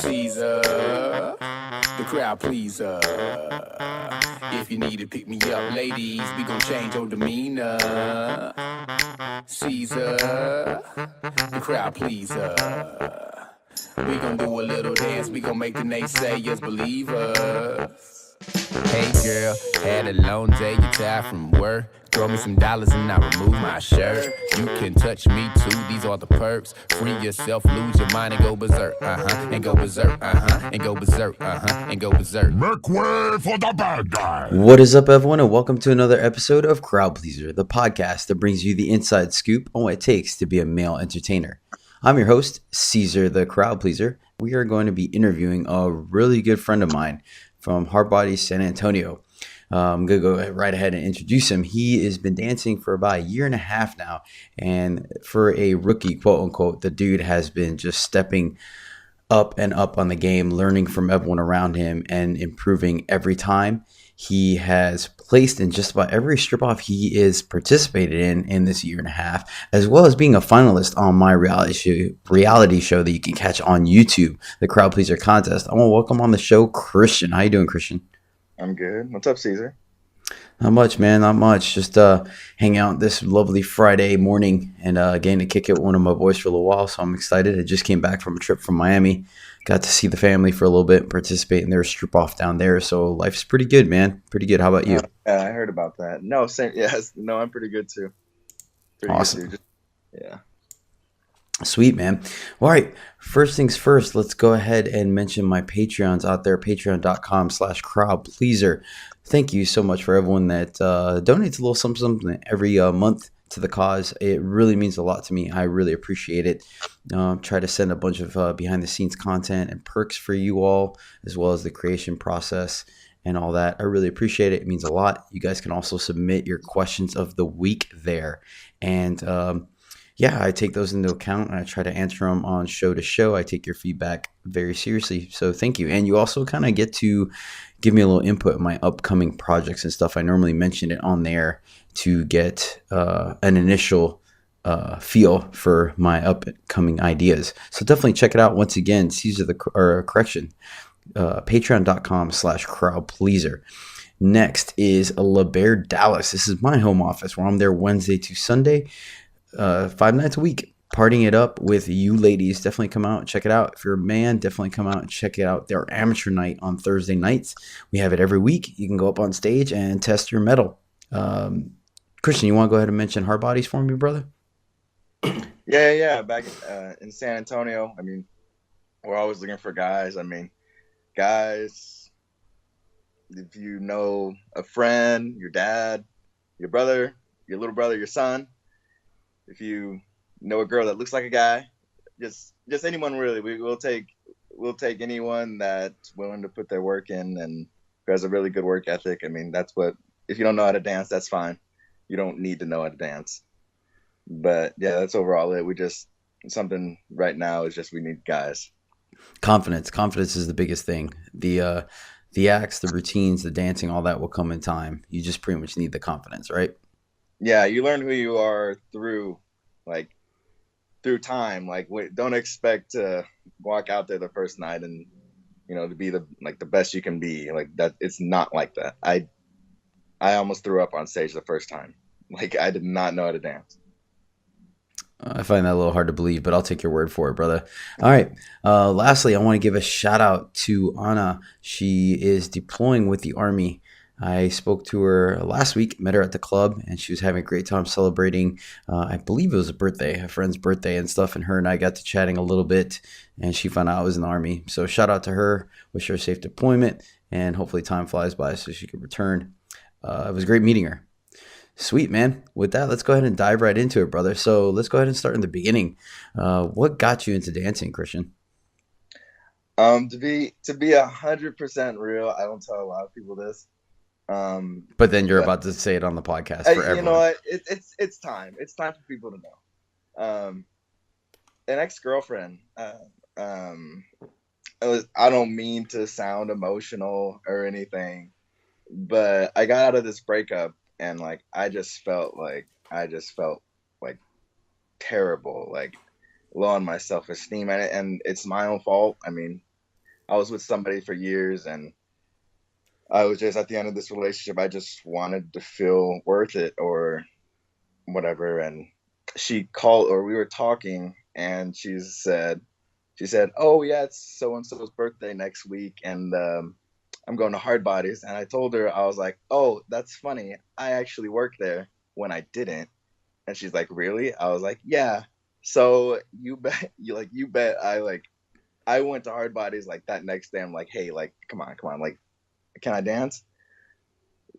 Caesar, the crowd pleaser. If you need to pick me up, ladies, we gon' change your demeanor. Caesar, the crowd pleaser. We gon' do a little dance, we gon' make the naysayers believe us. Hey girl, had a long day, you tired from work. Throw me some dollars and I remove my shirt. You can touch me too, these are the perks. Free yourself, lose your mind and go berserk, and go berserk, and go berserk, and go berserk. Make way for the bad guy. What is up, everyone, and welcome to another episode of Crowd Pleaser, the podcast that brings you the inside scoop on what it takes to be a male entertainer. I'm your host, Caesar the Crowd Pleaser. We are going to be interviewing a really good friend of mine from Hard Body, San Antonio. I'm going to go right ahead and introduce him. He has been dancing for about a year and a half now, and for a rookie, quote unquote, the dude has been just stepping up and up on the game, learning from everyone around him and improving every time. He has placed in just about every strip off he is participated in this year and a half, as well as being a finalist on my reality show that you can catch on YouTube, the Crowd Pleaser Contest. I want to welcome on the show Christian. How you doing, Christian? I'm good. What's up, Caesar? Not much, man. Not much. Just hanging out this lovely Friday morning and getting to kick it with one of my boys for a little while. So I'm excited. I just came back from a trip from Miami. Got to see the family for a little bit and participate in their strip off down there. So life's pretty good, man. Pretty good. How about you? I heard about that. No, same. Yes. No, I'm pretty good too. Pretty awesome. Good too. Yeah. Sweet, man. All right. First things first, let's go ahead and mention my Patreons out there, patreon.com/crowdpleaser. Thank you so much for everyone that donates a little something every month to the cause. It really means a lot to me. I really appreciate it. Try to send a bunch of behind the scenes content and perks for you all, as well as the creation process and all that. I really appreciate it. It means a lot. You guys can also submit your questions of the week there. And yeah, I take those into account and I try to answer them on show to show. I take your feedback very seriously. So thank you. And you also kind of get to give me a little input in my upcoming projects and stuff. I normally mention it on there to get an initial feel for my upcoming ideas. So definitely check it out. Once again, patreon.com/crowdpleaser. Next is LeBear Dallas. This is my home office where I'm there Wednesday to Sunday. 5 nights a week, partying it up with you ladies. Definitely come out and check it out. If you're a man, definitely come out and check it out. Their amateur night on Thursday nights. We have it every week. You can go up on stage and test your metal. Christian, you want to go ahead and mention Hard Bodies for me, brother? Yeah. Back in San Antonio, I mean, we're always looking for guys. I mean, guys, if you know a friend, your dad, your brother, your little brother, your son, if you know a girl that looks like a guy, just anyone really. We'll take anyone that's willing to put their work in and who has a really good work ethic. I mean, that's what. If you don't know how to dance, that's fine. You don't need to know how to dance. But yeah, that's overall it. We just something right now is just we need guys. Confidence is the biggest thing. The acts, the routines, the dancing, all that will come in time. You just pretty much need the confidence, right? Yeah, you learn who you are through through time. Don't expect to walk out there the first night and to be the best you can be. Like that, it's not like that. I almost threw up on stage the first time. I did not know how to dance. I find that a little hard to believe, but I'll take your word for it, brother. All right. Lastly, I want to give a shout out to Anna. She is deploying with the Army. I spoke to her last week, met her at the club, and she was having a great time celebrating, I believe it was a friend's birthday and stuff, and her and I got to chatting a little bit, and she found out I was in the Army. So shout out to her, wish her a safe deployment, and hopefully time flies by so she can return. It was great meeting her. Sweet, man. With that, let's go ahead and dive right into it, brother. So let's go ahead and start in the beginning. What got you into dancing, Christian? To be 100% real, I don't tell a lot of people this. But then you're about to say it on the podcast for everyone. You know what? It's time. It's time for people to know. An ex-girlfriend. I don't mean to sound emotional or anything, but I got out of this breakup and I just felt terrible, low on my self-esteem, and it's my own fault. I mean, I was with somebody for years, and I was just at the end of this relationship. I just wanted to feel worth it or whatever. And she called, or we were talking, and she said, "Oh yeah, it's so and so's birthday next week, and I'm going to Hard Bodies." And I told her, I was like, "Oh, that's funny. I actually worked there when I didn't." And she's like, "Really?" I was like, "Yeah." So you bet I went to Hard Bodies like that next day. I'm like, "Hey, like, come on, like, can I dance?"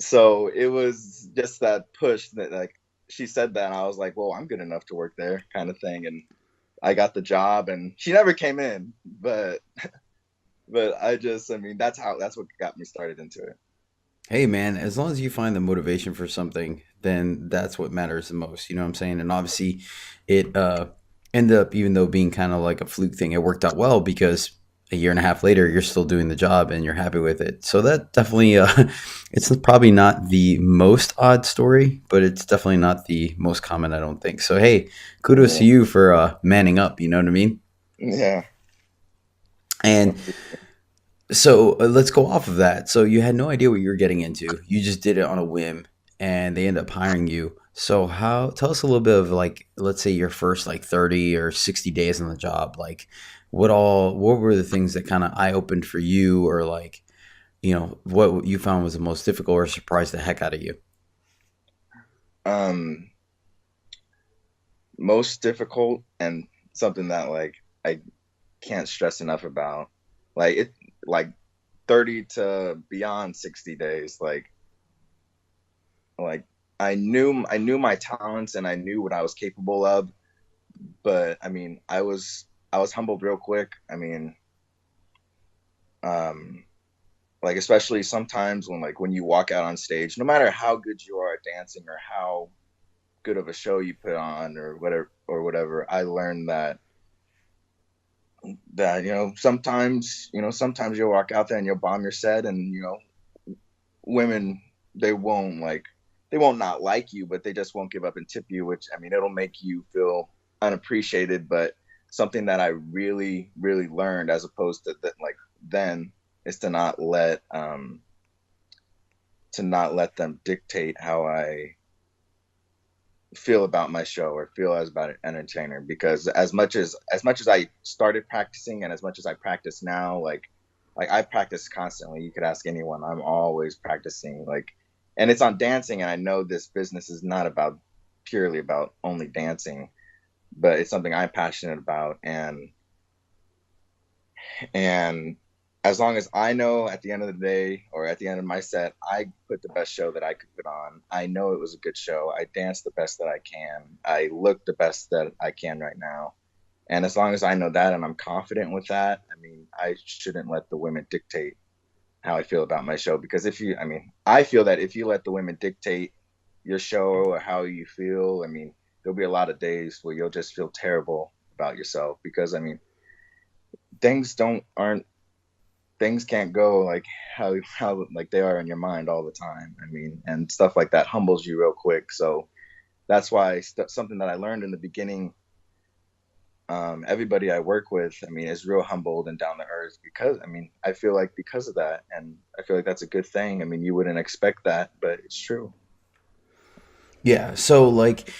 So it was just that push that, like, she said that, and I was like, "Well, I'm good enough to work there," kind of thing. And I got the job, and she never came in, but I mean, that's what got me started into it. Hey man, as long as you find the motivation for something, then that's what matters the most. You know what I'm saying? And obviously, it ended up, even though being kind of like a fluke thing, it worked out well because a year and a half later, you're still doing the job and you're happy with it. So that definitely, it's probably not the most odd story, but it's definitely not the most common, I don't think. So hey, kudos to Yeah, you for manning up. You know what I mean? yeah. And so let's go off of that. So you had no idea what you were getting into. You just did it on a whim, and they end up hiring you. So how? Tell us a little bit of, like, let's say your first like 30 or 60 days on the job. Like, what were the things that kind of eye opened for you, or like, what you found was the most difficult or surprised the heck out of you? Um, Most difficult, and something that, like, I can't stress enough about, like, it like 30 to beyond 60 days, like I knew my talents, and I knew what I was capable of, but I mean, I was humbled real quick. I mean, um like, especially sometimes when you walk out on stage, no matter how good you are at dancing or how good of a show you put on or whatever, I learned that sometimes you'll walk out there and you'll bomb your set, and women, they won't like they won't not like you, but they just won't give up and tip you, which, I mean, it'll make you feel unappreciated. But something that I really really learned, as opposed to that, like, then, is to not let them dictate how I feel about my show or feel as about an entertainer. Because as much as I started practicing, and as much as I practice now, like I practice constantly. You could ask anyone. I'm always practicing, like, and it's on dancing. And I know this business is not about purely about only dancing, but it's something I'm passionate about. And as long as I know, at the end of the day, or at the end of my set, I put the best show that I could put on. I know it was a good show. I danced the best that I can. I look the best that I can right now. And as long as I know that, and I'm confident with that, I mean, I shouldn't let the women dictate how I feel about my show. Because I mean, I feel that if you let the women dictate your show or how you feel, I mean, there'll be a lot of days where you'll just feel terrible about yourself. Because, I mean, things don't aren't things can't go like how like they are in your mind all the time. I mean, and stuff like that humbles you real quick. So that's why something that I learned in the beginning. Everybody I work with, I mean, is real humbled and down to earth, because, I mean, I feel like, because of that, and I feel like that's a good thing. I mean, you wouldn't expect that, but it's true. Yeah. So like,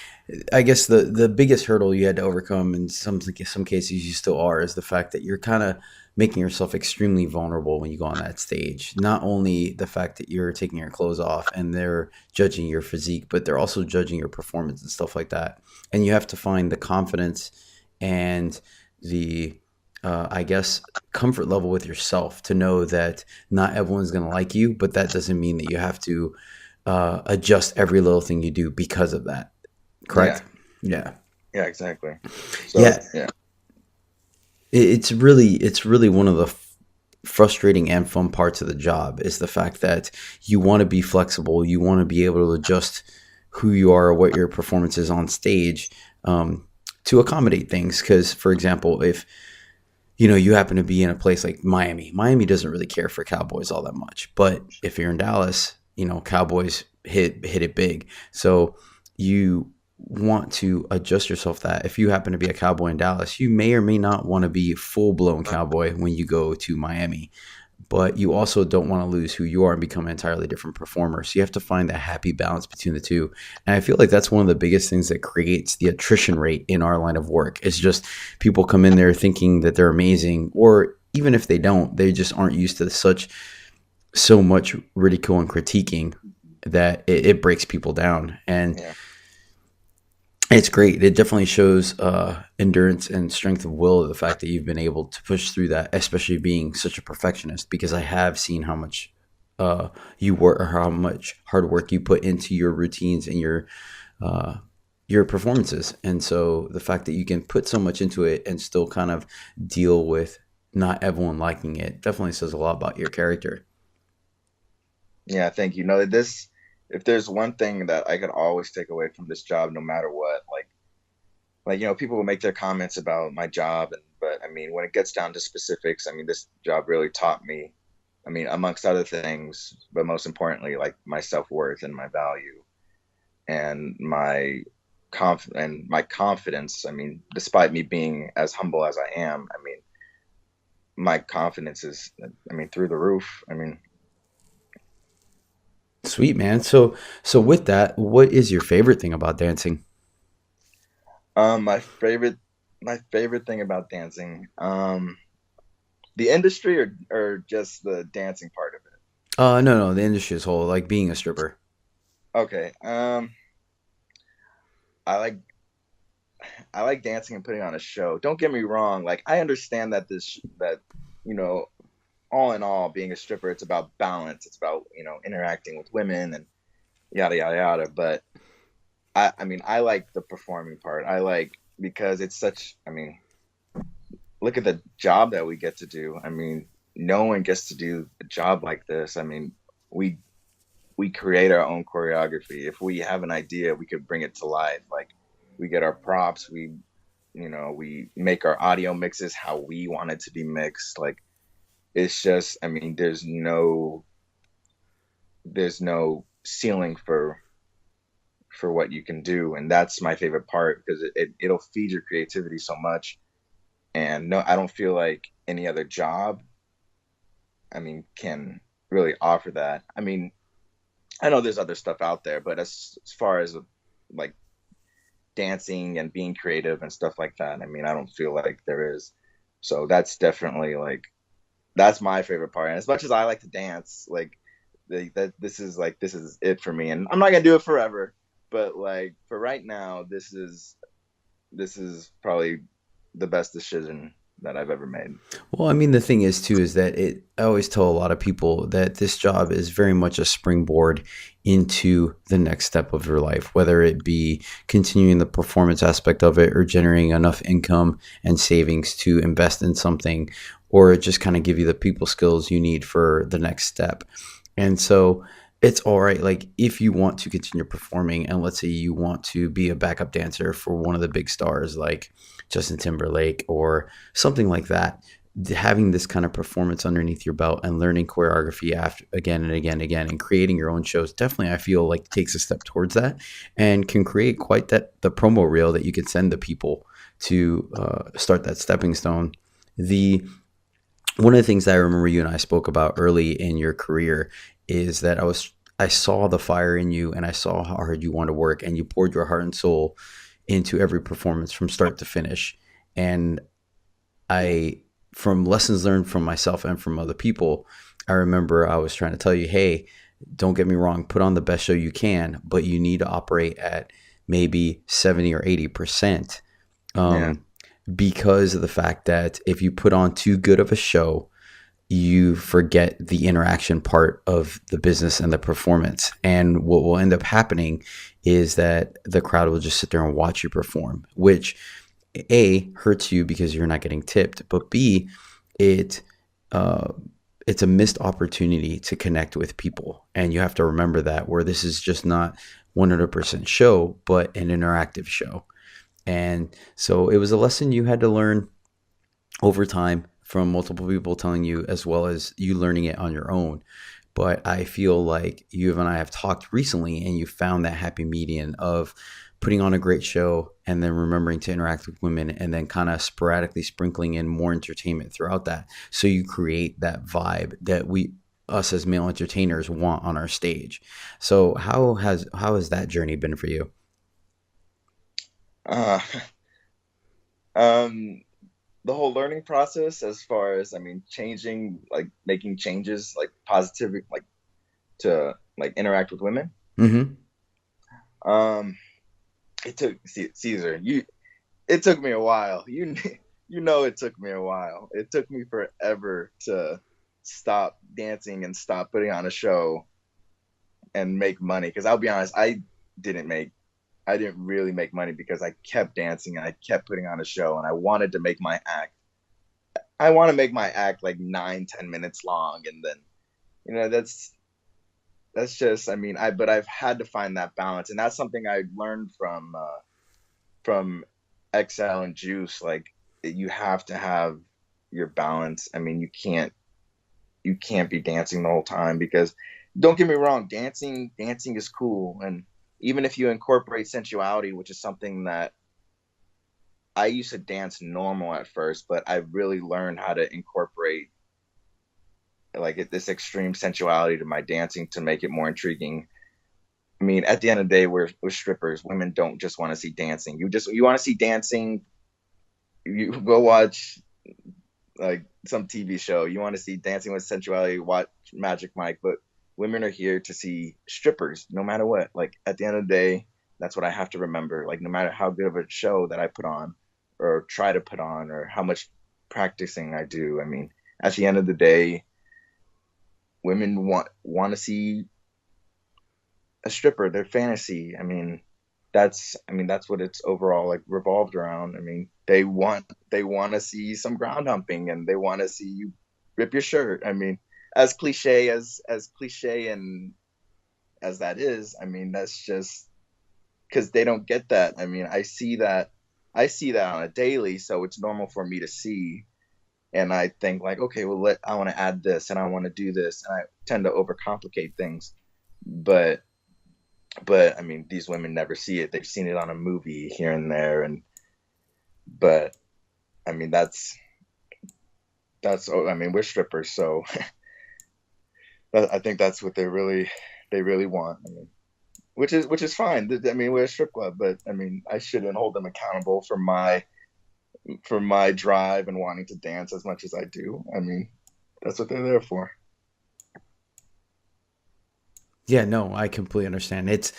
I guess the biggest hurdle you had to overcome, in some cases you still are, is the fact that you're kind of making yourself extremely vulnerable when you go on that stage. Not only the fact that you're taking your clothes off and they're judging your physique, but they're also judging your performance and stuff like that. And you have to find the confidence and the I guess comfort level with yourself to know that not everyone's going to like you, but that doesn't mean that you have to adjust every little thing you do because of that. Yeah, Correct? Yeah. yeah, exactly. So Yeah. yeah, It's really one of the frustrating and fun parts of the job, is the fact that you want to be flexible. You want to be able to adjust who you are, what your performance is on stage, to accommodate things. Because, for example, if you happen to be in a place like Miami doesn't really care for Cowboys all that much. But if you're in Dallas, Cowboys hit it big. So you want to adjust yourself that if you happen to be a cowboy in Dallas, you may or may not want to be full blown cowboy when you go to Miami, but you also don't want to lose who you are and become an entirely different performer. So you have to find that happy balance between the two. And I feel like that's one of the biggest things that creates the attrition rate in our line of work. It's just people come in there thinking that they're amazing, or even if they don't, they just aren't used to so much ridicule and critiquing that it breaks people down. And Yeah. it's great. It definitely shows endurance and strength of will, the fact that you've been able to push through that, especially being such a perfectionist, because I have seen how much you work, or how much hard work you put into your routines and your performances. And so the fact that you can put so much into it and still kind of deal with not everyone liking it definitely says a lot about your character. Yeah, thank you. No, this, if there's one thing that I could always take away from this job, no matter what, like, people will make their comments about my job, but I mean, when it gets down to specifics, I mean, this job really taught me, I mean, amongst other things, but most importantly, like my self-worth and my value and my confidence. I mean, despite me being as humble as I am, I mean, my confidence is, I mean, through the roof. I mean, Sweet, man. So with that, what is your favorite thing about dancing? my favorite thing about dancing, the industry, or just the dancing part of it. No, the industry as a whole, like being a stripper. Okay. I like I like dancing and putting on a show. Don't get me wrong. Like, I understand that you know, all in all, being a stripper, it's about balance. It's about, interacting with women and yada yada yada. But I mean, I like the performing part. I like, because it's such. I mean, look at the job that we get to do. I mean, no one gets to do a job like this. I mean, we we create our own choreography. If we have an idea, we could bring it to life. Like, we get our props, we make our audio mixes how we want it to be mixed. Like, it's just, I mean, there's no ceiling for what you can do, and that's my favorite part, because it'll feed your creativity so much. And no, I don't feel like any other job, I mean, can really offer that. I mean, I know there's other stuff out there, but as far as like dancing and being creative and stuff like that, I mean, I don't feel like there is. So that's definitely, like, that's my favorite part. And as much as I like to dance, like, this is it for me. And I'm not gonna do it forever, but like, for right now, this is probably the best decision that I've ever made. Well, I mean, the thing is too is that I always tell a lot of people that this job is very much a springboard into the next step of your life, whether it be continuing the performance aspect of it, or generating enough income and savings to invest in something, or just kind of give you the people skills you need for the next step. And so it's all right. Like, if you want to continue performing, and let's say you want to be a backup dancer for one of the big stars like Justin Timberlake or something like that, having this kind of performance underneath your belt and learning choreography after again and again and again, and creating your own shows, definitely I feel like takes a step towards that, and can create quite the promo reel that you can send to people to start that stepping stone. The One of the things that I remember you and I spoke about early in your career is that I saw the fire in you, and I saw how hard you want to work, and you poured your heart and soul into every performance from start to finish. And I, from lessons learned from myself and from other people, I remember I was trying to tell you, hey, don't get me wrong, put on the best show you can, but you need to operate at maybe 70 or 80%. Yeah. Because of the fact that if you put on too good of a show, you forget the interaction part of the business and the performance. And what will end up happening is that the crowd will just sit there and watch you perform, which A, hurts you because you're not getting tipped, but B, it it's a missed opportunity to connect with people. And you have to remember that, where this is just not 100% show, but an interactive show. And so it was a lesson you had to learn over time from multiple people telling you, as well as you learning it on your own. But I feel like you and I have talked recently, and you found that happy median of putting on a great show and then remembering to interact with women and then kind of sporadically sprinkling in more entertainment throughout that. So you create that vibe that us as male entertainers want on our stage. So how has that journey been for you? Uh, um, the whole learning process, as far as, I mean, changing, like making changes, like positive, like to like interact with women. Mm-hmm. Um, it took Caesar. It took me a while. You know, it took me a while. It took me forever to stop dancing and stop putting on a show and make money. Because I'll be honest, didn't make I didn't really make money because I kept dancing and I kept putting on a show, and I wanted to make my act. I want to make my act like 9, 10 minutes long, and then that's just, I mean, but I've had to find that balance, and that's something I learned from XL and Juice. Like, you have to have your balance. I mean, you can't be dancing the whole time, because don't get me wrong, dancing is cool, and even if you incorporate sensuality, which is something that I used to dance normal at first, but I really learned how to incorporate like this extreme sensuality to my dancing to make it more intriguing. I mean, at the end of the day, we're strippers. Women don't just want to see dancing. You want to see dancing. You go watch like some TV show. You want to see Dancing with Sensuality, watch Magic Mike. But women are here to see strippers, no matter what. Like, at the end of the day, that's what I have to remember. Like, no matter how good of a show that I put on, or try to put on, or how much practicing I do. I mean, at the end of the day, women want to see a stripper, their fantasy. I mean, that's what it's overall like revolved around. I mean, they want to see some ground humping, and they want to see you rip your shirt. I mean, as cliche and as that is, I mean, that's just because they don't get that. I mean, I see that on a daily, so it's normal for me to see. And I think like, okay, well, I want to add this and I want to do this, and I tend to overcomplicate things. But I mean, these women never see it. They've seen it on a movie here and there, and but I mean, that's I mean, we're strippers, so I think that's what they really want. I mean, which is fine. I mean, we're a strip club, but I mean, I shouldn't hold them accountable for my drive and wanting to dance as much as I do. I mean, that's what they're there for. Yeah, no, I completely understand. It's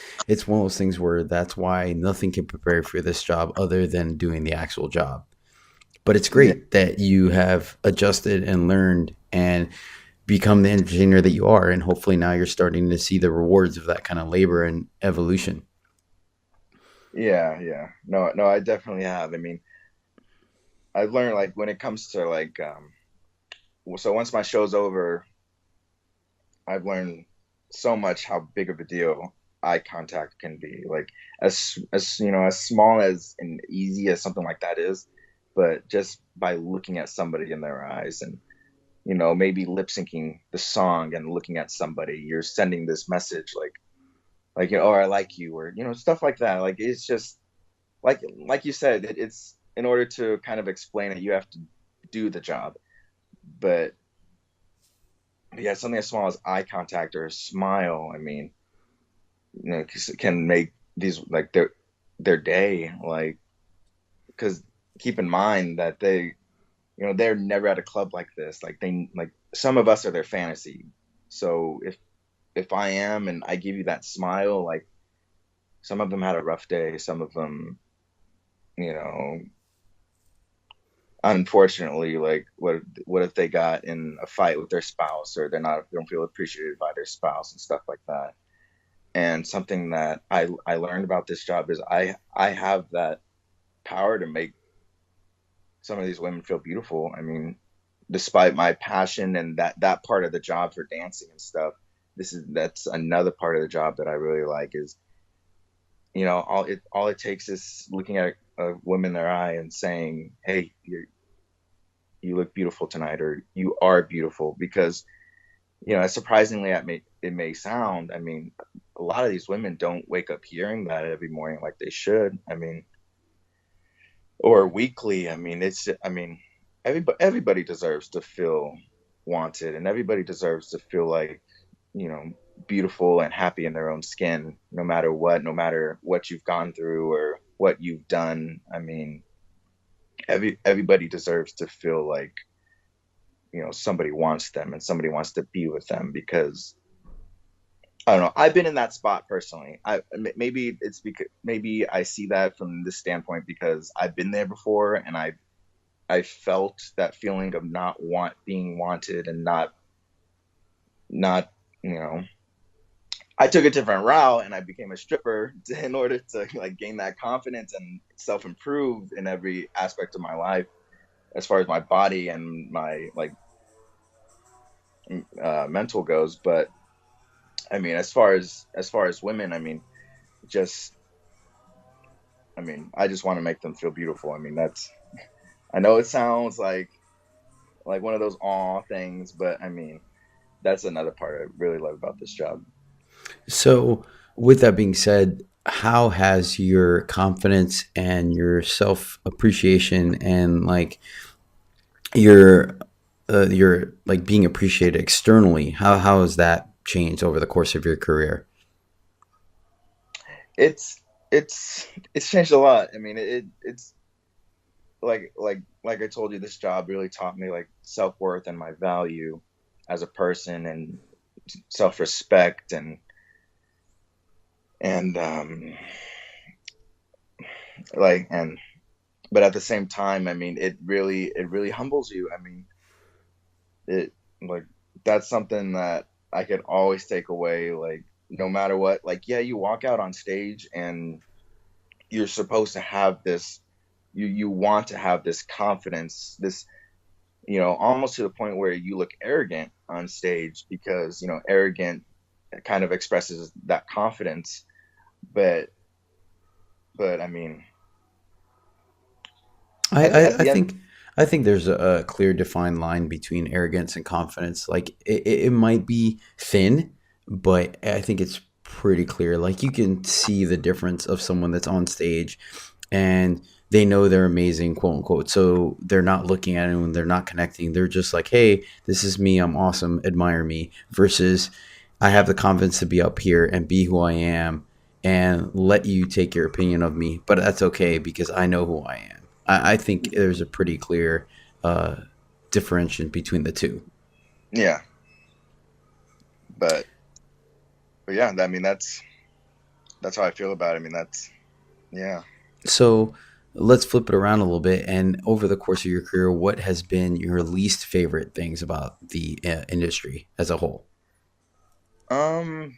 one of those things where that's why nothing can prepare you for this job other than doing the actual job. But it's Yeah, great that you have adjusted and learned and become the entertainer that you are, and hopefully now you're starting to see the rewards of that kind of labor and evolution. yeah, yeah. No, no, I definitely have. I mean, I've learned like when it comes to like so once my show's over, I've learned so much how big of a deal eye contact can be. Like, as small as and easy as something like that is, but just by looking at somebody in their eyes, and maybe lip syncing the song and looking at somebody, you're sending this message like, oh, I like you, or stuff like that. Like, it's just like you said, it's in order to kind of explain it, you have to do the job. But yeah, something as small as eye contact or a smile, I mean, can make these like their day. Like, because keep in mind that they're never at a club like this. Like, some of us are their fantasy. So if I am and I give you that smile, like, some of them had a rough day. Some of them, you know, unfortunately, like, what if they got in a fight with their spouse, or they don't feel appreciated by their spouse and stuff like that. And something that I learned about this job is I have that power to make some of these women feel beautiful. I mean, despite my passion and that part of the job for dancing and stuff, that's another part of the job that I really like. Is all it takes is looking at a woman in their eye and saying, "Hey, you look beautiful tonight," or "You are beautiful." Because as surprisingly it may sound, I mean, a lot of these women don't wake up hearing that every morning like they should. I mean, or weekly. I mean, everybody deserves to feel wanted, and everybody deserves to feel like, you know, beautiful and happy in their own skin, no matter what you've gone through or what you've done. I mean, everybody deserves to feel like, you know, somebody wants them and somebody wants to be with them, because I don't know. I've been in that spot personally. Maybe it's because maybe I see that from this standpoint because I've been there before, and I felt that feeling of not being wanted, and not, you know, I took a different route and I became a stripper in order to like gain that confidence and self improve in every aspect of my life, as far as my body and my like mental goes. But I mean, as far as women, I mean, just I just want to make them feel beautiful. I mean, I know it sounds like one of those aw things, but I mean, that's another part I really love about this job. So, with that being said, how has your confidence and your self appreciation and like your like being appreciated externally, how has that changed over the course of your career? It's it's changed a lot. I mean, it's like I told you, this job really taught me like self-worth and my value as a person, and self-respect, and like and but at the same time, I mean, it really humbles you. I mean, it like that's something that I could always take away, like no matter what. Like, yeah, you walk out on stage and you're supposed to have this, you want to have this confidence, this, you know, almost to the point where you look arrogant on stage, because, you know, arrogant kind of expresses that confidence. but but I mean, I, at, I, at I the end. think I think there's a clear defined line between arrogance and confidence. Like it might be thin, but I think it's pretty clear. Like you can see the difference of someone that's on stage and they know they're amazing, quote unquote. So they're not looking at anyone, they're not connecting. They're just like, hey, this is me, I'm awesome, admire me. Versus I have the confidence to be up here and be who I am and let you take your opinion of me, but that's okay because I know who I am. I think there's a pretty clear uh, differentiation between the two. Yeah, but yeah, I mean, that's how I feel about it. I mean, that's, yeah. So let's flip it around a little bit. And over the course of your career, what has been your least favorite things about the industry as a whole? um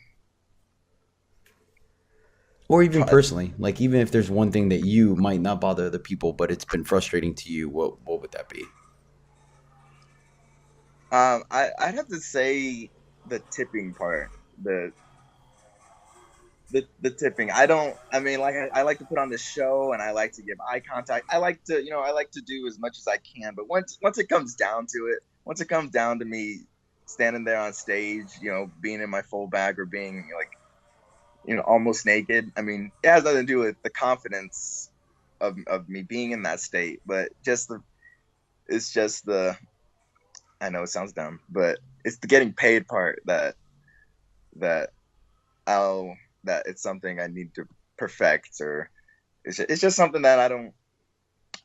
Or even pro- personally, like even if there's one thing that you might not bother other people, but it's been frustrating to you, what would that be? I'd have to say the tipping part, the tipping. I mean, like, I like to put on this show, and I like to give eye contact. I like to, you know, I like to do as much as I can. But once it comes down to it, once it comes down to me standing there on stage, you know, being in my full bag, or being like, you know, almost naked. I mean, it has nothing to do with the confidence of me being in that state, but it's just the, I know it sounds dumb, but it's the getting paid part that I'll that it's something I need to perfect, or it's just something that I don't.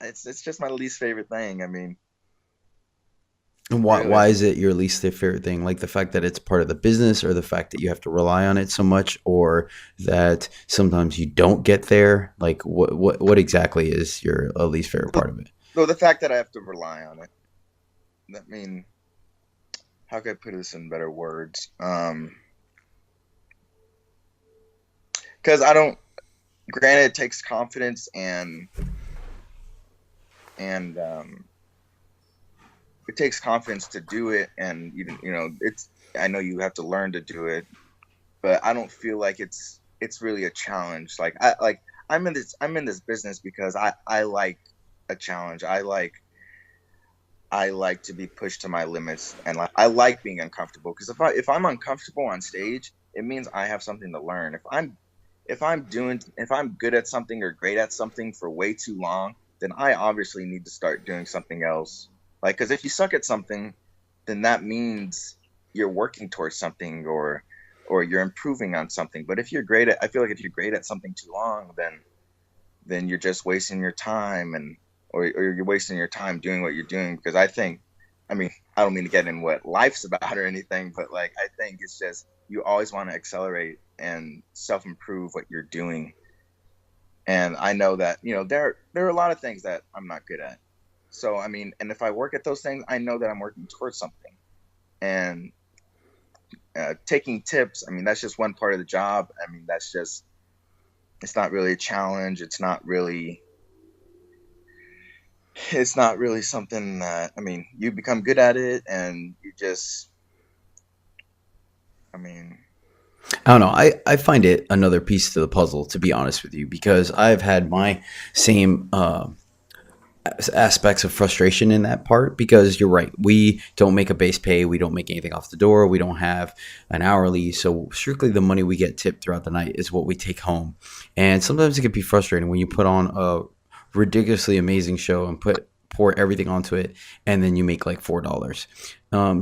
It's just my least favorite thing. I mean, And why really. is it your least favorite thing? Like the fact that it's part of the business, or the fact that you have to rely on it so much, or that sometimes you don't get there? Like what exactly is your least favorite So, part of it? so the fact that I have to rely on it. I mean, how can I put this in better words? Because I don't. Granted, it takes confidence, and it takes confidence to do it, and you know, it's. I know you have to learn to do it, but I don't feel like it's really a challenge. I'm in this business because I like a challenge. I like to be pushed to my limits, and like I like being uncomfortable, because if I'm uncomfortable on stage, it means I have something to learn. If I'm good at something or great at something for way too long, then I obviously need to start doing something else. Like, because if you suck at something, then that means you're working towards something, or you're improving on something. But I feel like if you're great at something too long, then you're just wasting your time, or you're wasting your time doing what you're doing. Because I mean, I don't mean to get in what life's about or anything, but like, I think it's just, you always want to accelerate and self-improve what you're doing. And I know that, there are a lot of things that I'm not good at. So, I mean, and if I work at those things, I know that I'm working towards something. And taking tips, I mean, that's just one part of the job. I mean, it's not really a challenge. It's not really something that, I mean, you become good at it, and I mean, I don't know. I find it another piece to the puzzle, to be honest with you, because I've had my same aspects of frustration in that part, because you're right. We don't make a base pay. We don't make anything off the door. We don't have an hourly. So strictly the money we get tipped throughout the night is what we take home. And sometimes it can be frustrating when you put on a ridiculously amazing show and pour everything onto it, and then you make like $4.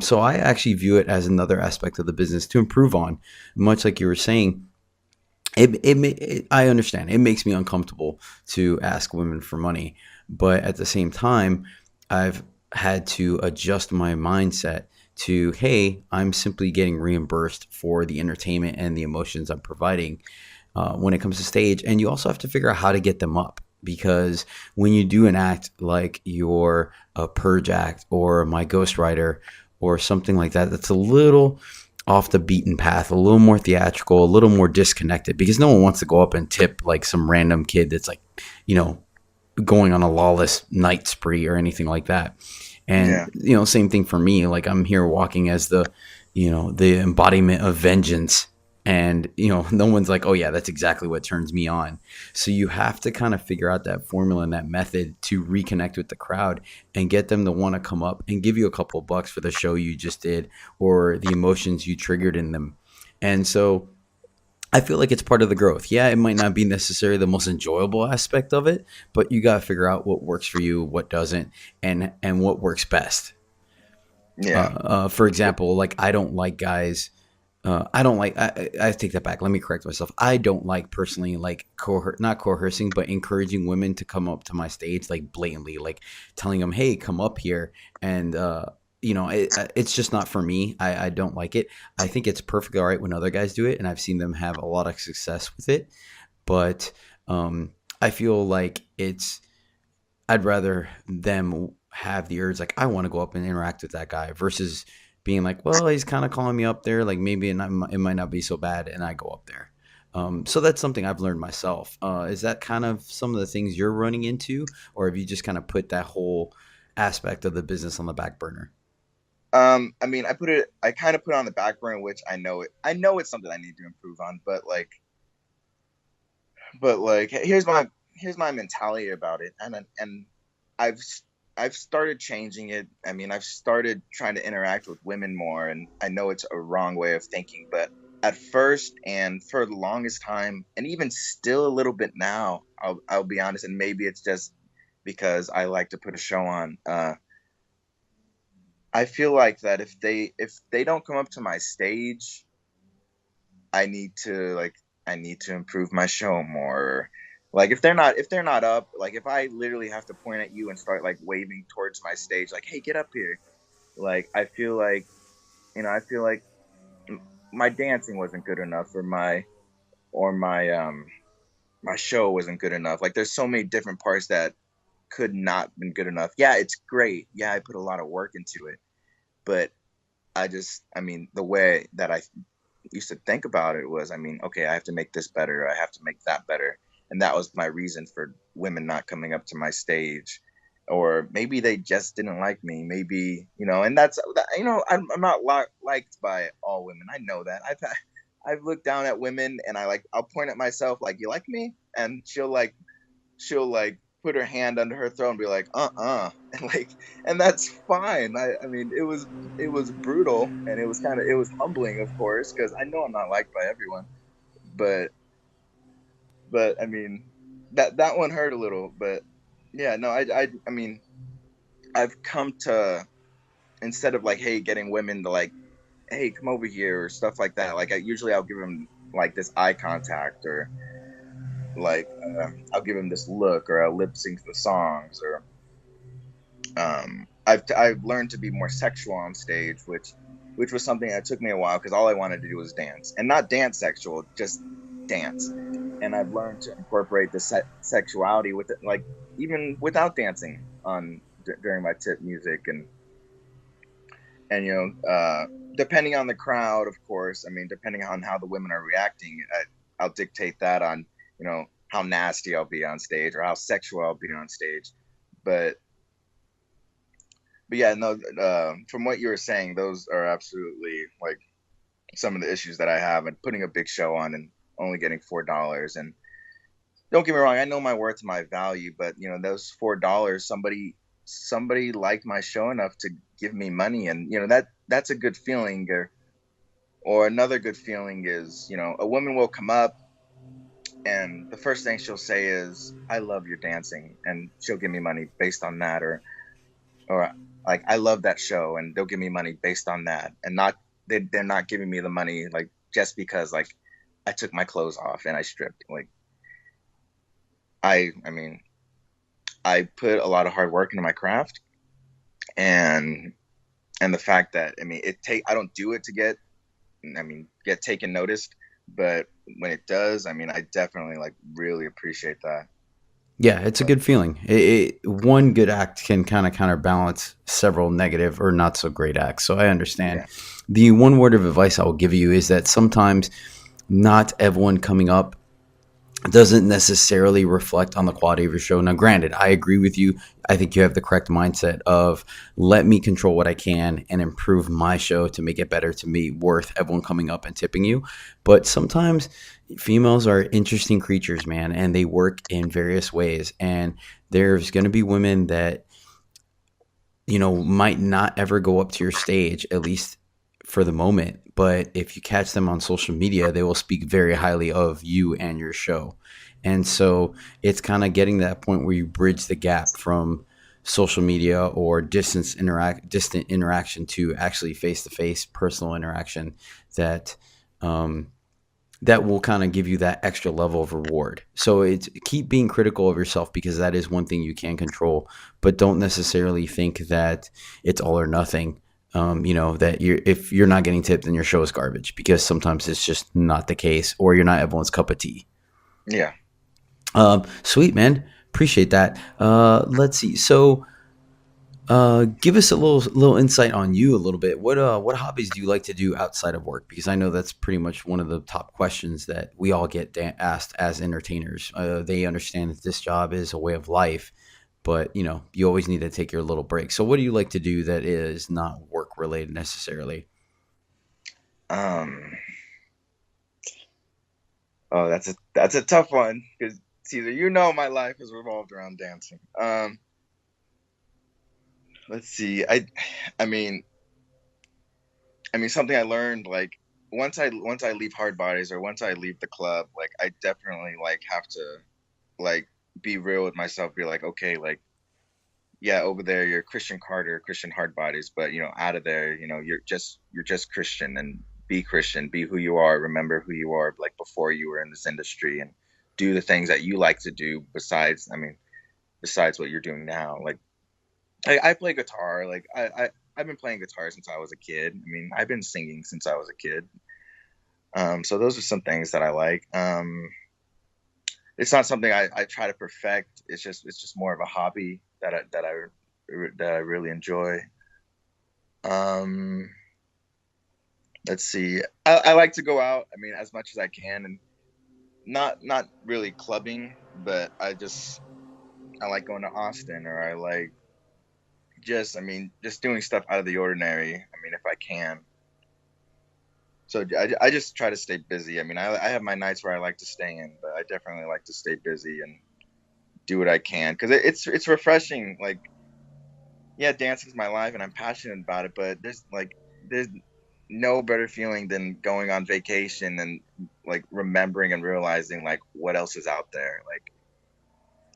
So I actually view it as another aspect of the business to improve on, much like you were saying. I understand it makes me uncomfortable to ask women for money, but at the same time, I've had to adjust my mindset to, hey, I'm simply getting reimbursed for the entertainment and the emotions I'm providing when it comes to stage. And you also have to figure out how to get them up, because when you do an act like your Purge act or my Ghostwriter or something like that, that's a little off the beaten path, a little more theatrical, a little more disconnected, because no one wants to go up and tip like some random kid that's like, going on a lawless night spree or anything like that. And, yeah, same thing for me. Like, I'm here walking as the embodiment of vengeance. And, no one's like, oh yeah, that's exactly what turns me on. So you have to kind of figure out that formula and that method to reconnect with the crowd and get them to want to come up and give you a couple of bucks for the show you just did or the emotions you triggered in them. And so I feel like it's part of the growth. Yeah, it might not be necessarily the most enjoyable aspect of it, but you got to figure out what works for you, what doesn't, and what works best. yeah. For example, like, I don't like guys. I don't like. I take that back. Let me correct myself. I don't like personally, like, not coercing, but encouraging women to come up to my stage, like, blatantly, like telling them, "Hey, come up here," and it's just not for me. I don't like it. I think it's perfectly all right when other guys do it, and I've seen them have a lot of success with it. But I feel like I'd rather them have the urge, like, I want to go up and interact with that guy, versus being like, well, he's kind of calling me up there, like, maybe it might not be so bad, and I go up there. So that's something I've learned myself. Is that kind of some of the things you're running into, or have you just kind of put that whole aspect of the business on the back burner? I mean, I kind of put it on the back burner, which I know it's something I need to improve on, but like, here's my mentality about it, and I've I've started changing it. I mean, I've started trying to interact with women more, and I know it's a wrong way of thinking, but at first and for the longest time, and even still a little bit now, I'll be honest, and maybe it's just because I like to put a show on. I feel like that if they don't come up to my stage, I need to like I need to improve my show more. Like, if they're not up, like, if I literally have to point at you and start like waving towards my stage, like, hey, get up here. Like, I feel like my dancing wasn't good enough, or my show wasn't good enough. Like, there's so many different parts that could not been good enough. Yeah, it's great. Yeah, I put a lot of work into it, but I mean, the way that I used to think about it was, I mean, okay, I have to make this better. I have to make that better. And that was my reason for women not coming up to my stage. Or maybe they just didn't like me. Maybe, and I'm not liked by all women. I know that. I've looked down at women, and I'll point at myself, like, you like me? And she'll like put her hand under her throat and be like, and like, and that's fine. I mean, it was brutal, and it was humbling, of course, because I know I'm not liked by everyone, but I mean, that one hurt a little, but yeah, no, I mean, I've come to, instead of like, hey, getting women to like, hey, come over here or stuff like that. Like, I'll give them like this eye contact, or like I'll give them this look, or I'll lip sync the songs, or I've learned to be more sexual on stage, which was something that took me a while, because all I wanted to do was dance, and not dance sexual, just dance. And I've learned to incorporate the sexuality with it, like even without dancing on during my tip music, and depending on the crowd, of course. I mean, depending on how the women are reacting, I'll dictate that on how nasty I'll be on stage, or how sexual I'll be on stage. But yeah, no. From what you were saying, those are absolutely like some of the issues that I have, and putting a big show on and only getting $4. And don't get me wrong, I know my worth, my value, but those $4, somebody liked my show enough to give me money, and that's a good feeling. Or another good feeling is, a woman will come up, and the first thing she'll say is, "I love your dancing," and she'll give me money based on that, or like, "I love that show," and they'll give me money based on that, and not they're not giving me the money like just because like I took my clothes off and I stripped. Like, I mean, I put a lot of hard work into my craft, and the fact that, I mean, I don't do it to get taken noticed, but when it does, I mean, I definitely like really appreciate that. Yeah, it's a So good feeling. One good act can kind of counterbalance several negative or not so great acts. So I understand. yeah, The one word of advice I will give you is that sometimes not everyone coming up doesn't necessarily reflect on the quality of your show. Now, granted, I agree with you. I think you have the correct mindset of let me control what I can and improve my show to make it better, to be worth everyone coming up and tipping you. But sometimes females are interesting creatures, man, and they work in various ways. And there's going to be women that might not ever go up to your stage, at least for the moment. But if you catch them on social media, they will speak very highly of you and your show. And so it's kind of getting to that point where you bridge the gap from social media or distant interaction to actually face to face personal interaction that um, that will kind of give you that extra level of reward. So it's keep being critical of yourself, because that is one thing you can control, but don't necessarily think that it's all or nothing. That if you're not getting tipped, then your show is garbage, because sometimes it's just not the case, or you're not everyone's cup of tea. yeah. Sweet, man. Appreciate that. Let's see. So, give us a little insight on you a little bit. What hobbies do you like to do outside of work? Because I know that's pretty much one of the top questions that we all get asked as entertainers. They understand that this job is a way of life, but you always need to take your little break. So what do you like to do that is not work related necessarily? Um. Oh, that's a tough one, because Caesar, my life has revolved around dancing. Let's see. I mean, something I learned, like, once I leave Hard Bodies, or once I leave the club, like, I definitely like have to like be real with myself, be like, okay, like, yeah, over there you're Christian Carter, Christian Hard Bodies, but out of there, you're just Christian, and be Christian, be who you are, remember who you are, like, before you were in this industry, and do the things that you like to do besides what you're doing now. Like, I play guitar. Like, I've been playing guitar since I was a kid. I mean, I've been singing since I was a kid. So those are some things that I like. It's not something I try to perfect. It's just more of a hobby that I really enjoy. Um, let's see. I like to go out. I mean, as much as I can, and not really clubbing, but I like going to Austin, or I like just doing stuff out of the ordinary. I mean, if I can. So I just try to stay busy. I mean, I have my nights where I like to stay in, but I definitely like to stay busy, and do what I can, because it's refreshing. Like, yeah, dancing's my life and I'm passionate about it, but there's no better feeling than going on vacation and like remembering and realizing like what else is out there.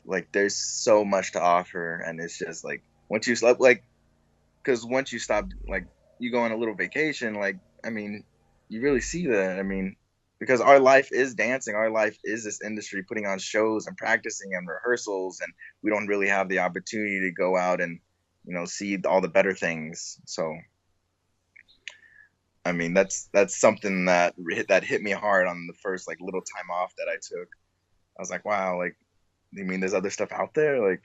Like there's so much to offer, and it's just like once you stop, like, because once you stop, like, you go on a little vacation, like, I mean, you really see that. I mean, because our life is dancing, our life is this industry putting on shows and practicing and rehearsals, and we don't really have the opportunity to go out and, see all the better things. So I mean, that's something that hit me hard on the first like little time off that I took. I was like, wow, like, you mean there's other stuff out there? Like,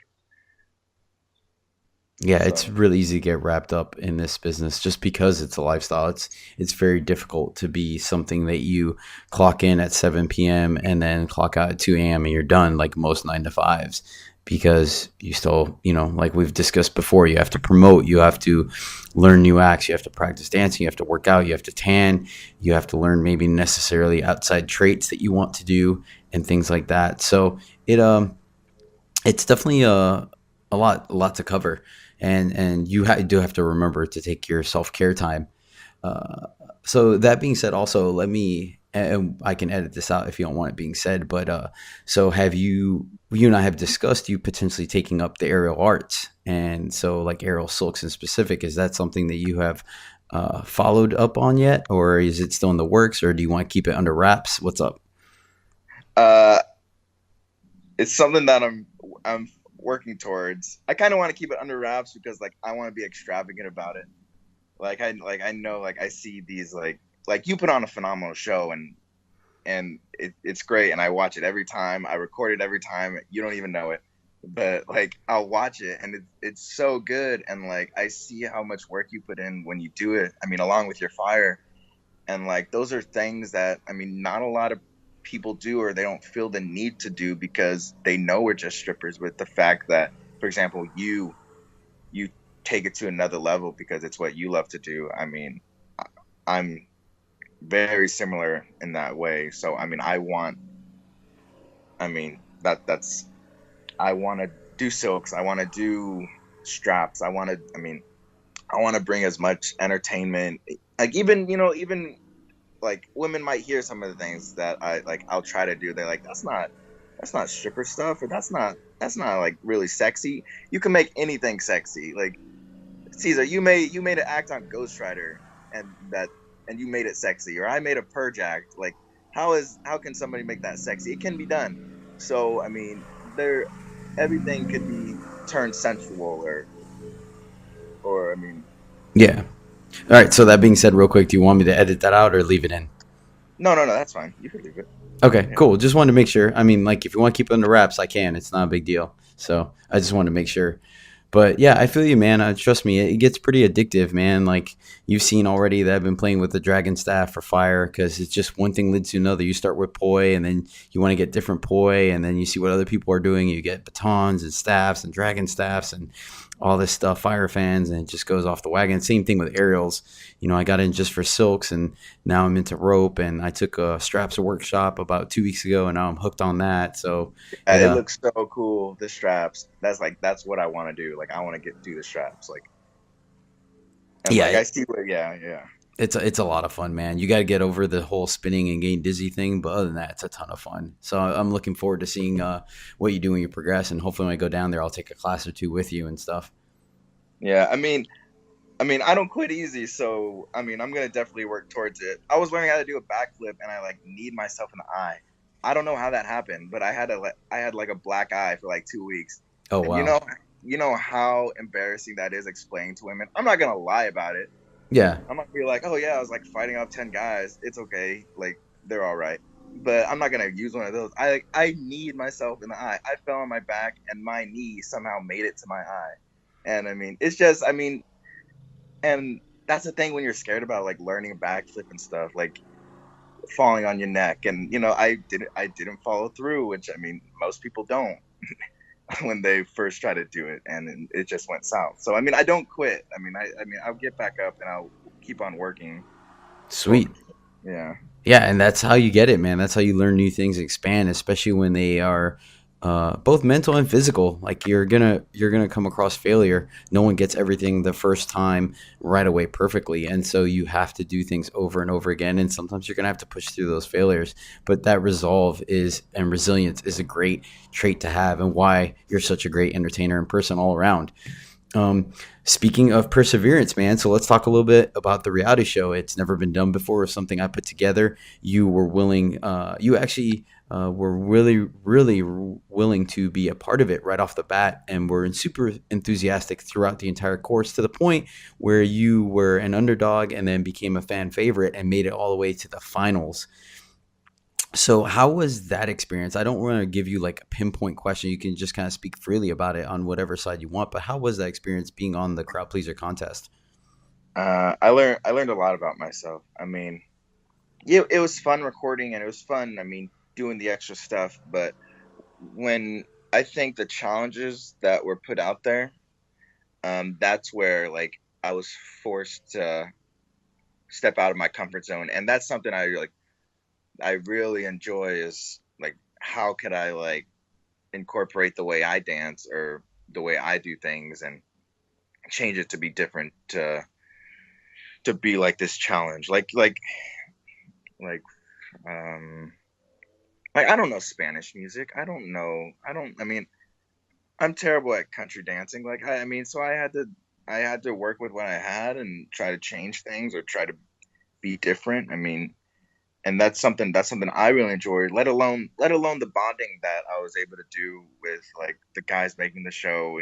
Yeah, it's so really easy to get wrapped up in this business just because it's a lifestyle. It's very difficult to be something that you clock in at 7 p.m. and then clock out at 2 a.m. and you're done like most 9 to 5s, because you still, like we've discussed before, you have to promote, you have to learn new acts, you have to practice dancing, you have to work out, you have to tan, you have to learn maybe necessarily outside traits that you want to do and things like that. So it's definitely a lot to cover, and you do have to remember to take your self-care time. Uh, so that being said, also let me, and I can edit this out if you don't want it being said, but so have you and I have discussed you potentially taking up the aerial arts, and so like aerial silks in specific, is that something that you have followed up on yet, or is it still in the works, or do you want to keep it under wraps? What's up? uh it's something that I'm working towards. I kind of want to keep it under wraps because like I want to be extravagant about it. I know, like, I see these like you put on a phenomenal show, and it's great, and I watch it every time. I record it every time. You don't even know it, but like I'll watch it, and it's so good, and like I see how much work you put in when you do it. I mean, along with your fire, and like those are things that, I mean, not a lot of people do, or they don't feel the need to do because they know we're just strippers. With the fact that, for example, you take it to another level because it's what you love to do. I mean, I'm very similar in that way. So I mean, that's I want to do silks. I want to do straps. I want to bring as much entertainment. Like, even like women might hear some of the things that I'll try to do. They're like, that's not stripper stuff, or that's not like really sexy. You can make anything sexy. Like, Caesar, you made an act on Ghost Rider, and you made it sexy, or I made a purge act. Like, how can somebody make that sexy? It can be done. So I mean, there everything could be turned sensual, or I mean, Yeah. All right. So that being said, real quick, do you want me to edit that out or leave it in? no, that's fine. You could leave it. Okay, Yeah. cool. Just wanted to make sure. I mean, like, if you want to keep it under wraps, I can. It's not a big deal. So I just wanted to make sure. But yeah, I feel you, man. Trust me, it gets pretty addictive, man. Like, you've seen already that I've been playing with the dragon staff for fire, because it's just one thing leads to another. You start with poi, and then you want to get different poi, and then you see what other people are doing. You get batons and staffs and dragon staffs and all this stuff, fire fans, and it just goes off the wagon. Same thing with aerials. I got in just for silks, and now I'm into rope, and I took a straps workshop about 2 weeks ago, and now I'm hooked on that. So Yeah, it it looks so cool. The straps. That's what I want to do. Like, I want to do the straps. Like, and yeah, like I see what. Yeah, yeah. it's a lot of fun, man. You got to get over the whole spinning and getting dizzy thing, but other than that, it's a ton of fun. So I'm looking forward to seeing what you do when you progress, and hopefully when I go down there, I'll take a class or two with you and stuff. Yeah, I mean, I don't quit easy, so I mean, I'm gonna definitely work towards it. I was learning how to do a backflip, and I like kneed myself in the eye. I don't know how that happened, but I had like a black eye for like 2 weeks, Oh and wow, you know how embarrassing that is explaining to women. I'm not gonna lie about it. yeah, I'm not gonna be like, oh yeah, I was like fighting off 10 guys. It's okay, like they're all right. But I'm not gonna use one of those. I kneed myself in the eye. I fell on my back, and my knee somehow made it to my eye. And I mean, it's just, I mean, and that's the thing when you're scared about like learning a backflip and stuff, like falling on your neck. And I didn't follow through, which I mean most people don't when they first try to do it, and it just went south. So I mean, I don't quit. I mean I'll get back up, and I'll keep on working toward. sweet. Yeah. Yeah, and that's how you get it, man. That's how you learn new things, expand, especially when they are both mental and physical. Like you're gonna come across failure. No one gets everything the first time right away perfectly, and so you have to do things over and over again. And sometimes you're gonna have to push through those failures. But that resolve and resilience is a great trait to have, and why you're such a great entertainer and person all around. Speaking of perseverance, man, so let's talk a little bit about the reality show. It's never been done before. It was something I put together. You were willing, you actually were really willing to be a part of it right off the bat, and were super enthusiastic throughout the entire course, to the point where you were an underdog and then became a fan favorite and made it all the way to the finals. So how was that experience? I don't want to give you like a pinpoint question. You can just kind of speak freely about it on whatever side you want. But how was that experience being on the Crowd Pleaser contest? I learned a lot about myself. I mean, yeah, it was fun recording and it was fun. I mean, doing the extra stuff. But when I think the challenges that were put out there, that's where like I was forced to step out of my comfort zone, and that's something I really enjoy, is like how could I like incorporate the way I dance or the way I do things and change it to be different, to be like this challenge, like um like I don't know Spanish music. I mean, I'm terrible at country dancing. Like I mean, so I had to work with what I had and try to change things or try to be different. I mean, and that's something I really enjoyed. Let alone the bonding that I was able to do with like the guys making the show.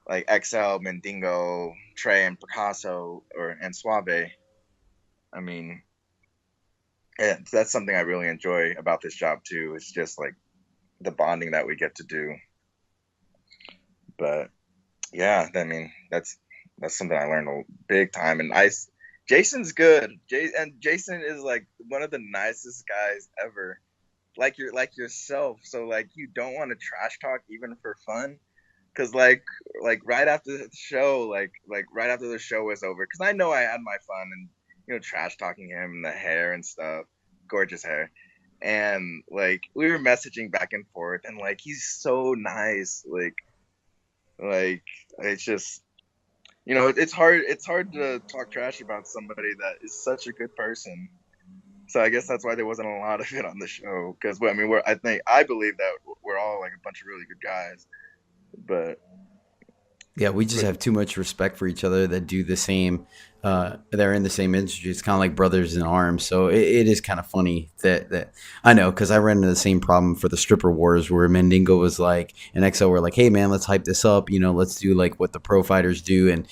Like XL, Mendingo, Trey, and Picasso, and Suave. I mean, that's something I really enjoy about this job too. It's just like the bonding that we get to do. But yeah, I mean, that's something I learned a big time. And Jason's good. And Jason is like one of the nicest guys ever. Like yourself. So like you don't want to trash talk even for fun. Cause like right after the show, like right after the show was over, cause I know I had my fun and trash talking him and the hair and stuff, gorgeous hair, and like we were messaging back and forth, and like he's so nice, like it's just it's hard to talk trash about somebody that is such a good person. So I guess that's why there wasn't a lot of it on the show, because I mean I believe that we're all like a bunch of really good guys, but. Yeah, we just have too much respect for each other that do the same. They're in the same industry. It's kind of like brothers in arms. So it is kind of funny that I know, because I ran into the same problem for the stripper wars, where Mendingo was like, and XO were like, hey man, let's hype this up. Let's do like what the pro fighters do and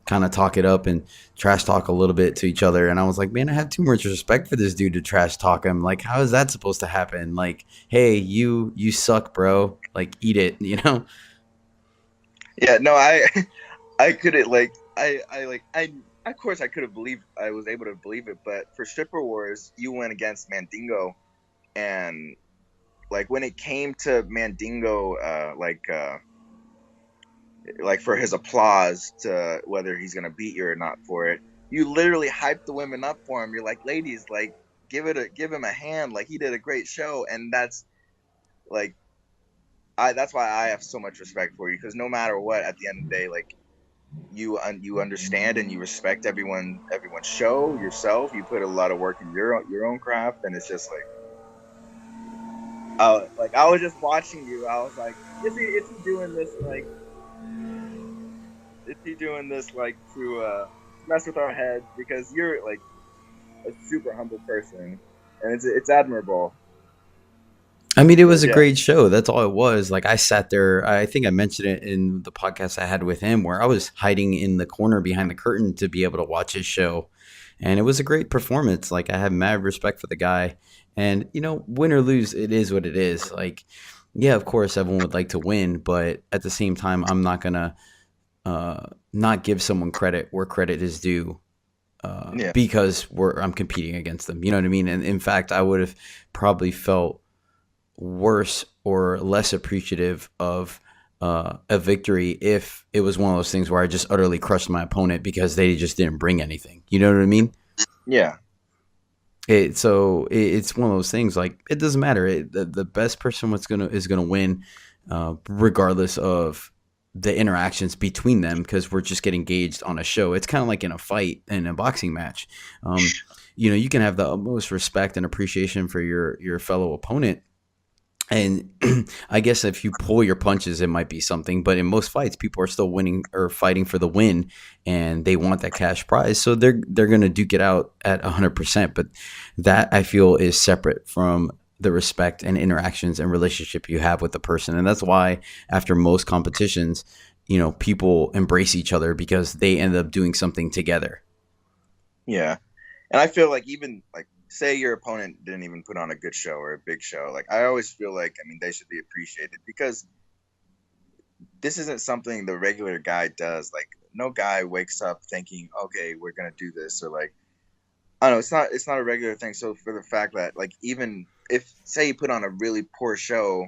kind of talk it up and trash talk a little bit to each other. And I was like, man, I have too much respect for this dude to trash talk him. Like, how is that supposed to happen? Like, hey, you suck, bro. Like, eat it. Yeah, no, I couldn't I of course I could have believed I was able to believe it, but for Stripper Wars, you went against Mandingo, and like when it came to Mandingo, like for his applause to whether he's gonna beat you or not for it, you literally hyped the women up for him. You're like, ladies, like give him a hand, like he did a great show, and like that's why I have so much respect for you, because no matter what, at the end of the day, like you understand and you respect everyone's show, yourself. You put a lot of work in your own craft, and it's just like I was just watching you. I was like, is he doing this like to mess with our heads? Because you're like a super humble person, and it's admirable. I mean, it was But a yeah. great show. That's all it was. Like, I sat there. I think I mentioned it in the podcast I had with him, where I was hiding in the corner behind the curtain to be able to watch his show. And it was a great performance. Like, I have mad respect for the guy. And, win or lose, it is what it is. Like, yeah, of course, everyone would like to win. But at the same time, I'm not going to not give someone credit where credit is due, Yeah. because I'm competing against them. You know what I mean? And in fact, I would have probably felt worse or less appreciative of a victory if it was one of those things where I just utterly crushed my opponent because they just didn't bring anything. You know what I mean? Yeah. It's one of those things. Like, it doesn't matter. The best person is gonna win, regardless of the interactions between them, because we're just getting engaged on a show. It's kind of like in a fight, in a boxing match. You can have the utmost respect and appreciation for your fellow opponent, and I guess if you pull your punches, it might be something. But in most fights, people are still winning or fighting for the win, and they want that cash prize. So they're gonna duke it out at 100%. But that, I feel, is separate from the respect and interactions and relationship you have with the person. And that's why after most competitions, people embrace each other because they end up doing something together. Yeah. And I feel like, even like, say your opponent didn't even put on a good show or a big show, like, I always feel like, I mean, they should be appreciated, because this isn't something the regular guy does. Like, no guy wakes up thinking, okay, we're gonna do this, or like, I don't know, it's not a regular thing. So for the fact that, like, even if, say, you put on a really poor show,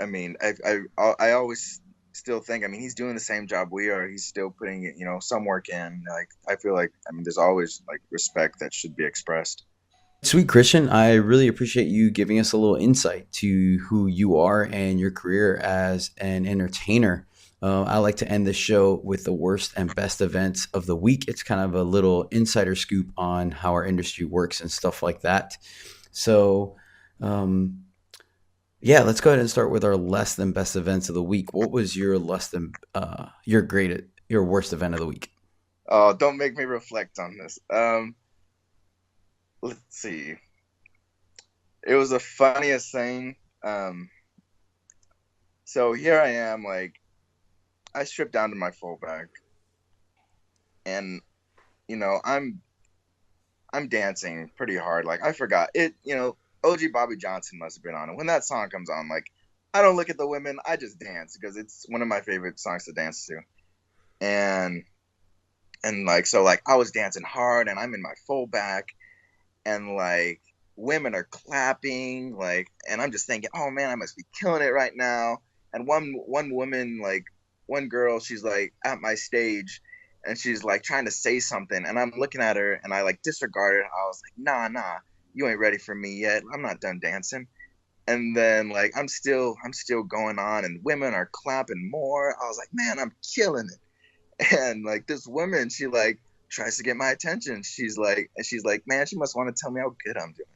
I mean, I always still think, I mean, he's doing the same job we are. He's still putting, some work in. Like, I feel like, I mean, there's always, like, respect that should be expressed. Sweet Christian, I really appreciate you giving us a little insight to who you are and your career as an entertainer. I like to end the show with the worst and best events of the week. It's kind of a little insider scoop on how our industry works and stuff like that. So, yeah, let's go ahead and start with our less than best events of the week. What was your less than your worst event of the week? Oh, don't make me reflect on this. Let's see. It was the funniest thing. So here I am, like, I stripped down to my fullback, and I'm dancing pretty hard. Like, I forgot it. OG Bobby Johnson must have been on it. When that song comes on, like, I don't look at the women. I just dance, because it's one of my favorite songs to dance to. And like, so, like, I was dancing hard, and I'm in my fullback, and like, women are clapping, like, and I'm just thinking, oh man, I must be killing it right now. And one woman, like, one girl, she's like at my stage, and she's like trying to say something, and I'm looking at her, and I like disregard it. I was like, nah, you ain't ready for me yet. I'm not done dancing. And then, like, I'm still going on, and women are clapping more. I was like, man, I'm killing it. And like, this woman, she like tries to get my attention. She's like, man, she must want to tell me how good I'm doing.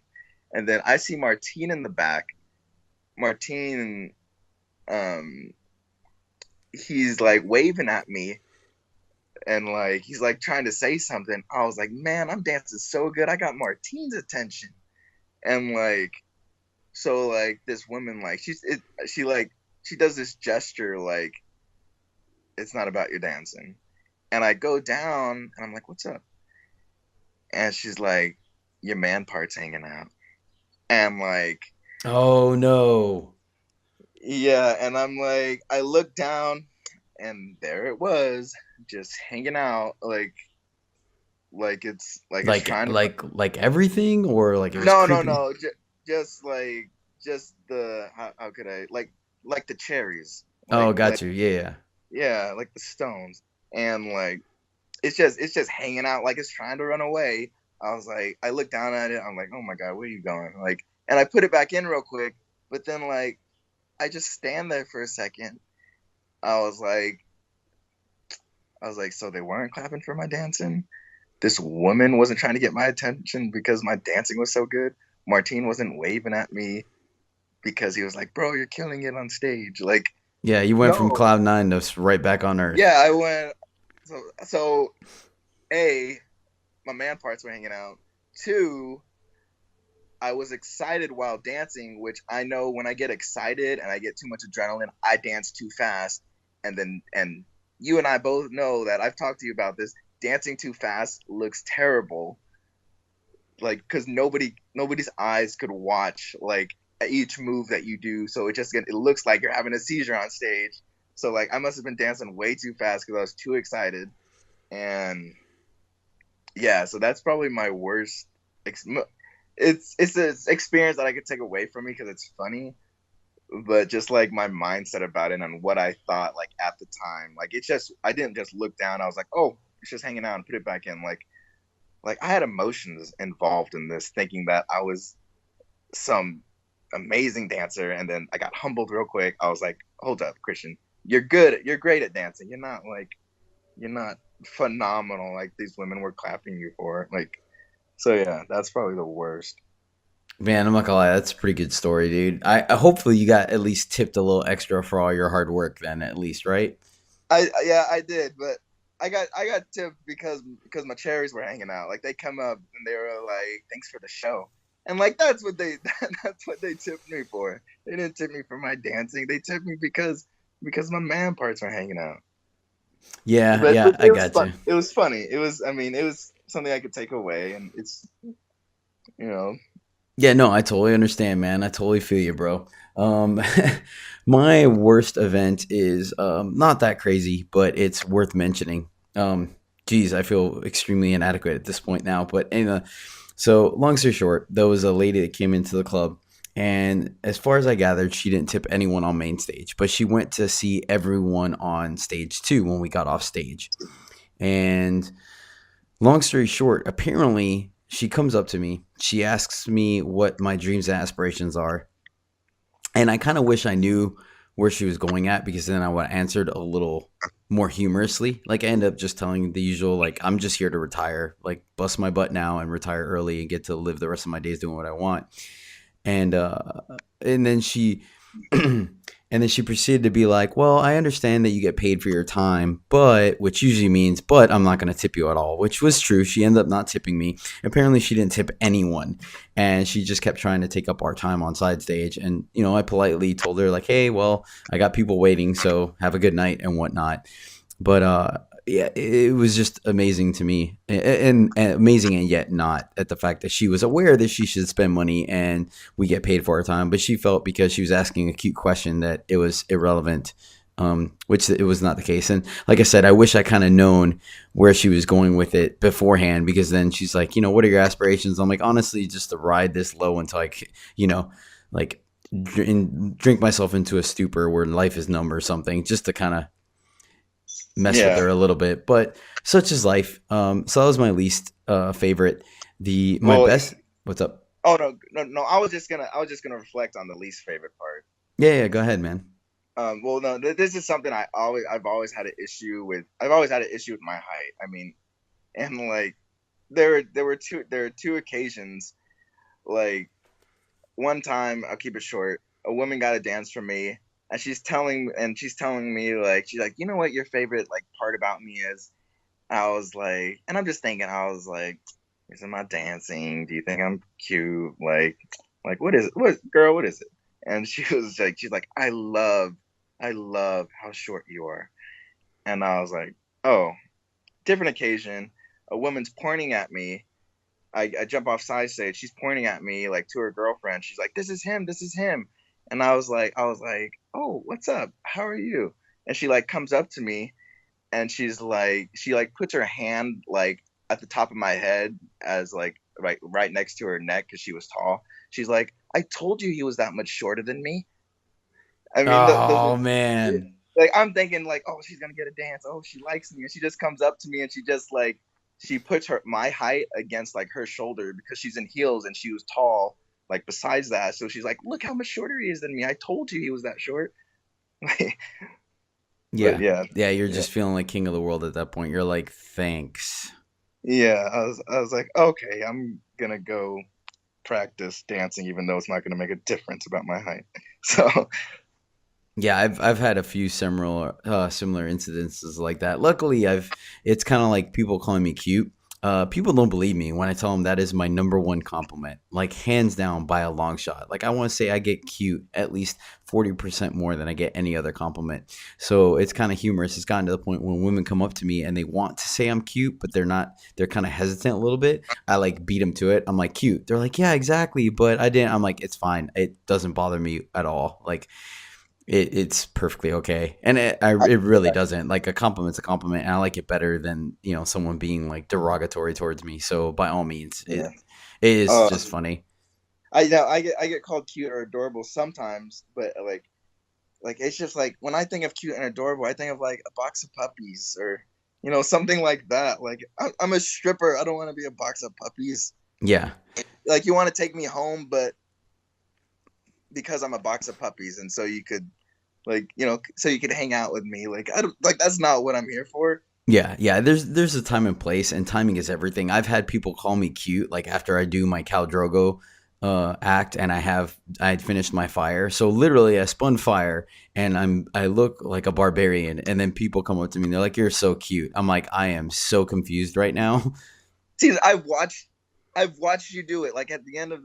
And then I see Martine in the back. Martine, um, he's like waving at me, and like, he's like trying to say something. I was like, man, I'm dancing so good. I got Martine's attention. And like, so like, this woman, like, she does this gesture, like, it's not about your dancing. And I go down, and I'm like, what's up? And she's like, your man part's hanging out. And like, Oh no. yeah. And I'm like, I look down, and there it was, just hanging out, like it's Like trying to. like everything, or like it was No, no, creeping? no. Just the, how could I, like the cherries, Oh, like, got you. Yeah. yeah, like the stones. And like, it's just hanging out, like it's trying to run away. I was like, I looked down at it. I'm like, oh my god, where are you going? Like, and I put it back in real quick, but then, like, I just stand there for a second. I was like, so they weren't clapping for my dancing. This woman wasn't trying to get my attention because my dancing was so good. Martine wasn't waving at me because he was like, bro, you're killing it on stage. Like, Yeah, you went from no. cloud nine to right back on earth. Yeah, I went. So A, my man parts were hanging out. Two, I was excited while dancing, which I know, when I get excited and I get too much adrenaline, I dance too fast. And you and I both know that, I've talked to you about this. Dancing too fast looks terrible, like, because nobody's eyes could watch, like, each move that you do. So it looks like you're having a seizure on stage. So like, I must have been dancing way too fast because I was too excited. And yeah, so that's probably my worst. It's an experience that I could take away from me because it's funny, but just like my mindset about it and what I thought, like, at the time, like, it's just, I didn't just look down. I was like, oh, it's just hanging out, and put it back in. like I had emotions involved in this, thinking that I was some amazing dancer, and then I got humbled real quick. I was like, hold up, Christian, you're great at dancing. You're not phenomenal like these women were clapping you for. Like, so yeah, that's probably the worst. Man, I'm not gonna lie, that's a pretty good story, dude. I hopefully you got at least tipped a little extra for all your hard work then, at least, right? I did, but I got tipped because my cherries were hanging out. Like they come up and they were like, "Thanks for the show," and like that's what they tipped me for. They didn't tip me for my dancing. They tipped me because my man parts were hanging out. Yeah, But yeah, I it was got fun. you. It was funny. It was, I mean, it was something I could take away, and it's, you know, Yeah, no, I totally understand, man. I totally feel you, bro. Um, my worst event is not that crazy, but it's worth mentioning. Geez, I feel extremely inadequate at this point now. But anyway, so long story short, there was a lady that came into the club, and as far as I gathered, she didn't tip anyone on main stage, but she went to see everyone on stage too when we got off stage. And long story short, apparently she comes up to me. She asks me what my dreams and aspirations are. And I kind of wish I knew where she was going at, because then I would have answered a little more humorously. Like I end up just telling the usual, like, I'm just here to retire, like bust my butt now and retire early and get to live the rest of my days doing what I want. And then she and then she proceeded to be like, well, I understand that you get paid for your time, but which usually means, but I'm not going to tip you at all, which was true. She ended up not tipping me. Apparently she didn't tip anyone, and she just kept trying to take up our time on side stage. And I politely told her like, hey, well, I got people waiting, so have a good night and whatnot. But yeah, it was just amazing to me, and amazing and yet not, at the fact that she was aware that she should spend money and we get paid for our time, but she felt because she was asking a cute question that it was irrelevant, which it was not the case. And like I said, I wish I kind of known where she was going with it beforehand, because then she's like, what are your aspirations? I'm like, honestly, just to ride this low until like drink myself into a stupor where life is numb or something, just to kind of mess with yeah. her a little bit, but such is life. So that was my least favorite. My Well, best. What's up? oh no. I was just gonna reflect on the least favorite part. Yeah, go ahead, man. Well, no, this is something I've always had an issue with. I've always had an issue with my height. I mean, and like there were two occasions. Like one time, I'll keep it short. A woman got a dance from me, and she's telling me like, she's like, you know what your favorite like part about me is? I was like, and I'm just thinking, I was like, is it my dancing? Do you think I'm cute? Like what is it? What girl? What is it? And she was like, she's like, I love how short you are. And I was like, oh, different occasion. A woman's pointing at me. I jump off side stage. She's pointing at me like to her girlfriend. She's like, this is him. This is him. And I was like, oh, what's up? How are you? And she like comes up to me, and she like puts her hand like at the top of my head, as like right next to her neck because she was tall. She's like, I told you he was that much shorter than me. I mean, Oh man. like I'm thinking like, oh, she's gonna get a dance. Oh, she likes me, and she just comes up to me and she just like she puts my height against like her shoulder because she's in heels and she was tall. Like besides that, so she's like, look how much shorter he is than me. I told you he was that short. But Yeah. yeah, Yeah, you're yeah. just feeling like king of the world at that point. You're like, thanks. Yeah, I was like, okay, I'm gonna go practice dancing, even though it's not gonna make a difference about my height. So Yeah, I've had a few similar incidences like that. Luckily, it's kind of like people calling me cute. People don't believe me when I tell them that is my number one compliment, like hands down by a long shot. Like I want to say I get cute at least 40% more than I get any other compliment. So it's kind of humorous. It's gotten to the point when women come up to me and they want to say I'm cute, but they're not. They're kind of hesitant a little bit. I like beat them to it. I'm like, cute. They're like, yeah, exactly, but I didn't. I'm like, it's fine. It doesn't bother me at all. Like it's perfectly okay, and it really doesn't. Like a compliment's a compliment, and I like it better than someone being like derogatory towards me. So by all means, yeah. it is Uh, just funny. I know I get called cute or adorable sometimes, but like it's just like when I think of cute and adorable, I think of like a box of puppies or something like that. Like, I'm a stripper. I don't want to be a box of puppies. Yeah. Like, you want to take me home, but because I'm a box of puppies, and so you could, like, so you could hang out with me. Like, I don't like that's not what I'm here for. Yeah. There's a time and place, and timing is everything. I've had people call me cute, like after I do my Khal Drogo act, and I had finished my fire. So literally, I spun fire, and I look like a barbarian, and then people come up to me and they're like, "You're so cute." I'm like, I am so confused right now. See, I've watched you do it. Like, at the end of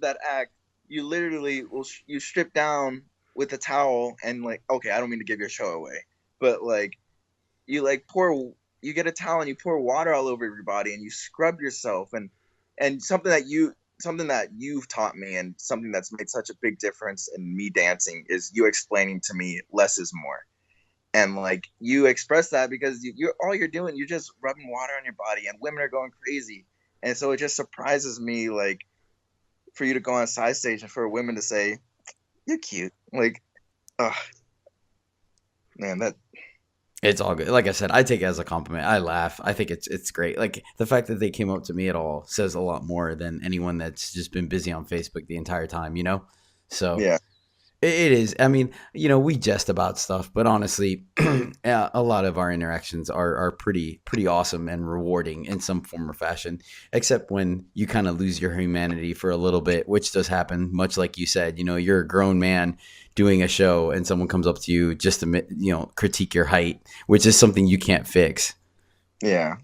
that act, you literally you strip down with a towel and, like, okay, I don't mean to give your show away, but like, you like you get a towel and you pour water all over your body and you scrub yourself, and something that you've taught me, and something that's made such a big difference in me dancing, is you explaining to me less is more. And like, you express that because you're all you're doing, you're just rubbing water on your body, and women are going crazy. And so it just surprises me, like, for you to go on a side stage and for women to say you're cute. Like, oh man, that It's all good. Like I said, I take it as a compliment. I laugh. I think it's great. Like the fact that they came up to me at all says a lot more than anyone that's just been busy on Facebook the entire time, you know? So yeah. it is. I mean, we jest about stuff, but honestly, a lot of our interactions are pretty awesome and rewarding in some form or fashion, except when you kind of lose your humanity for a little bit, which does happen, much like you said. You're a grown man doing a show and someone comes up to you just to, critique your height, which is something you can't fix. Yeah.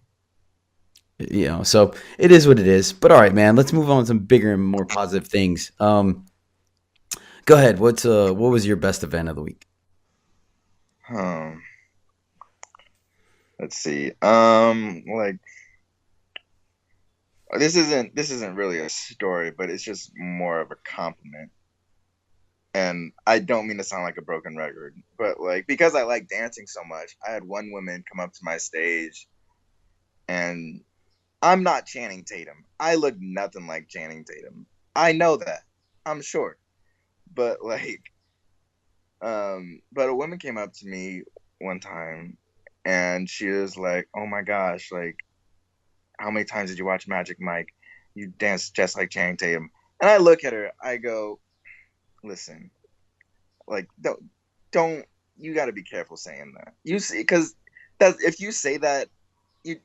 So it is what it is. But all right, man, let's move on to some bigger and more positive things. Go ahead. What was your best event of the week? Let's see. Like, this isn't really a story, but it's just more of a compliment. And I don't mean to sound like a broken record, but like, because I like dancing so much, I had one woman come up to my stage, and I'm not Channing Tatum. I look nothing like Channing Tatum. I know that. I'm sure. But like, but a woman came up to me one time, and she was like, "Oh my gosh, like, how many times did you watch Magic Mike? You dance just like Channing Tatum." And I look at her, I go, "Listen, like, don't you got to be careful saying that. You see, because if you say that,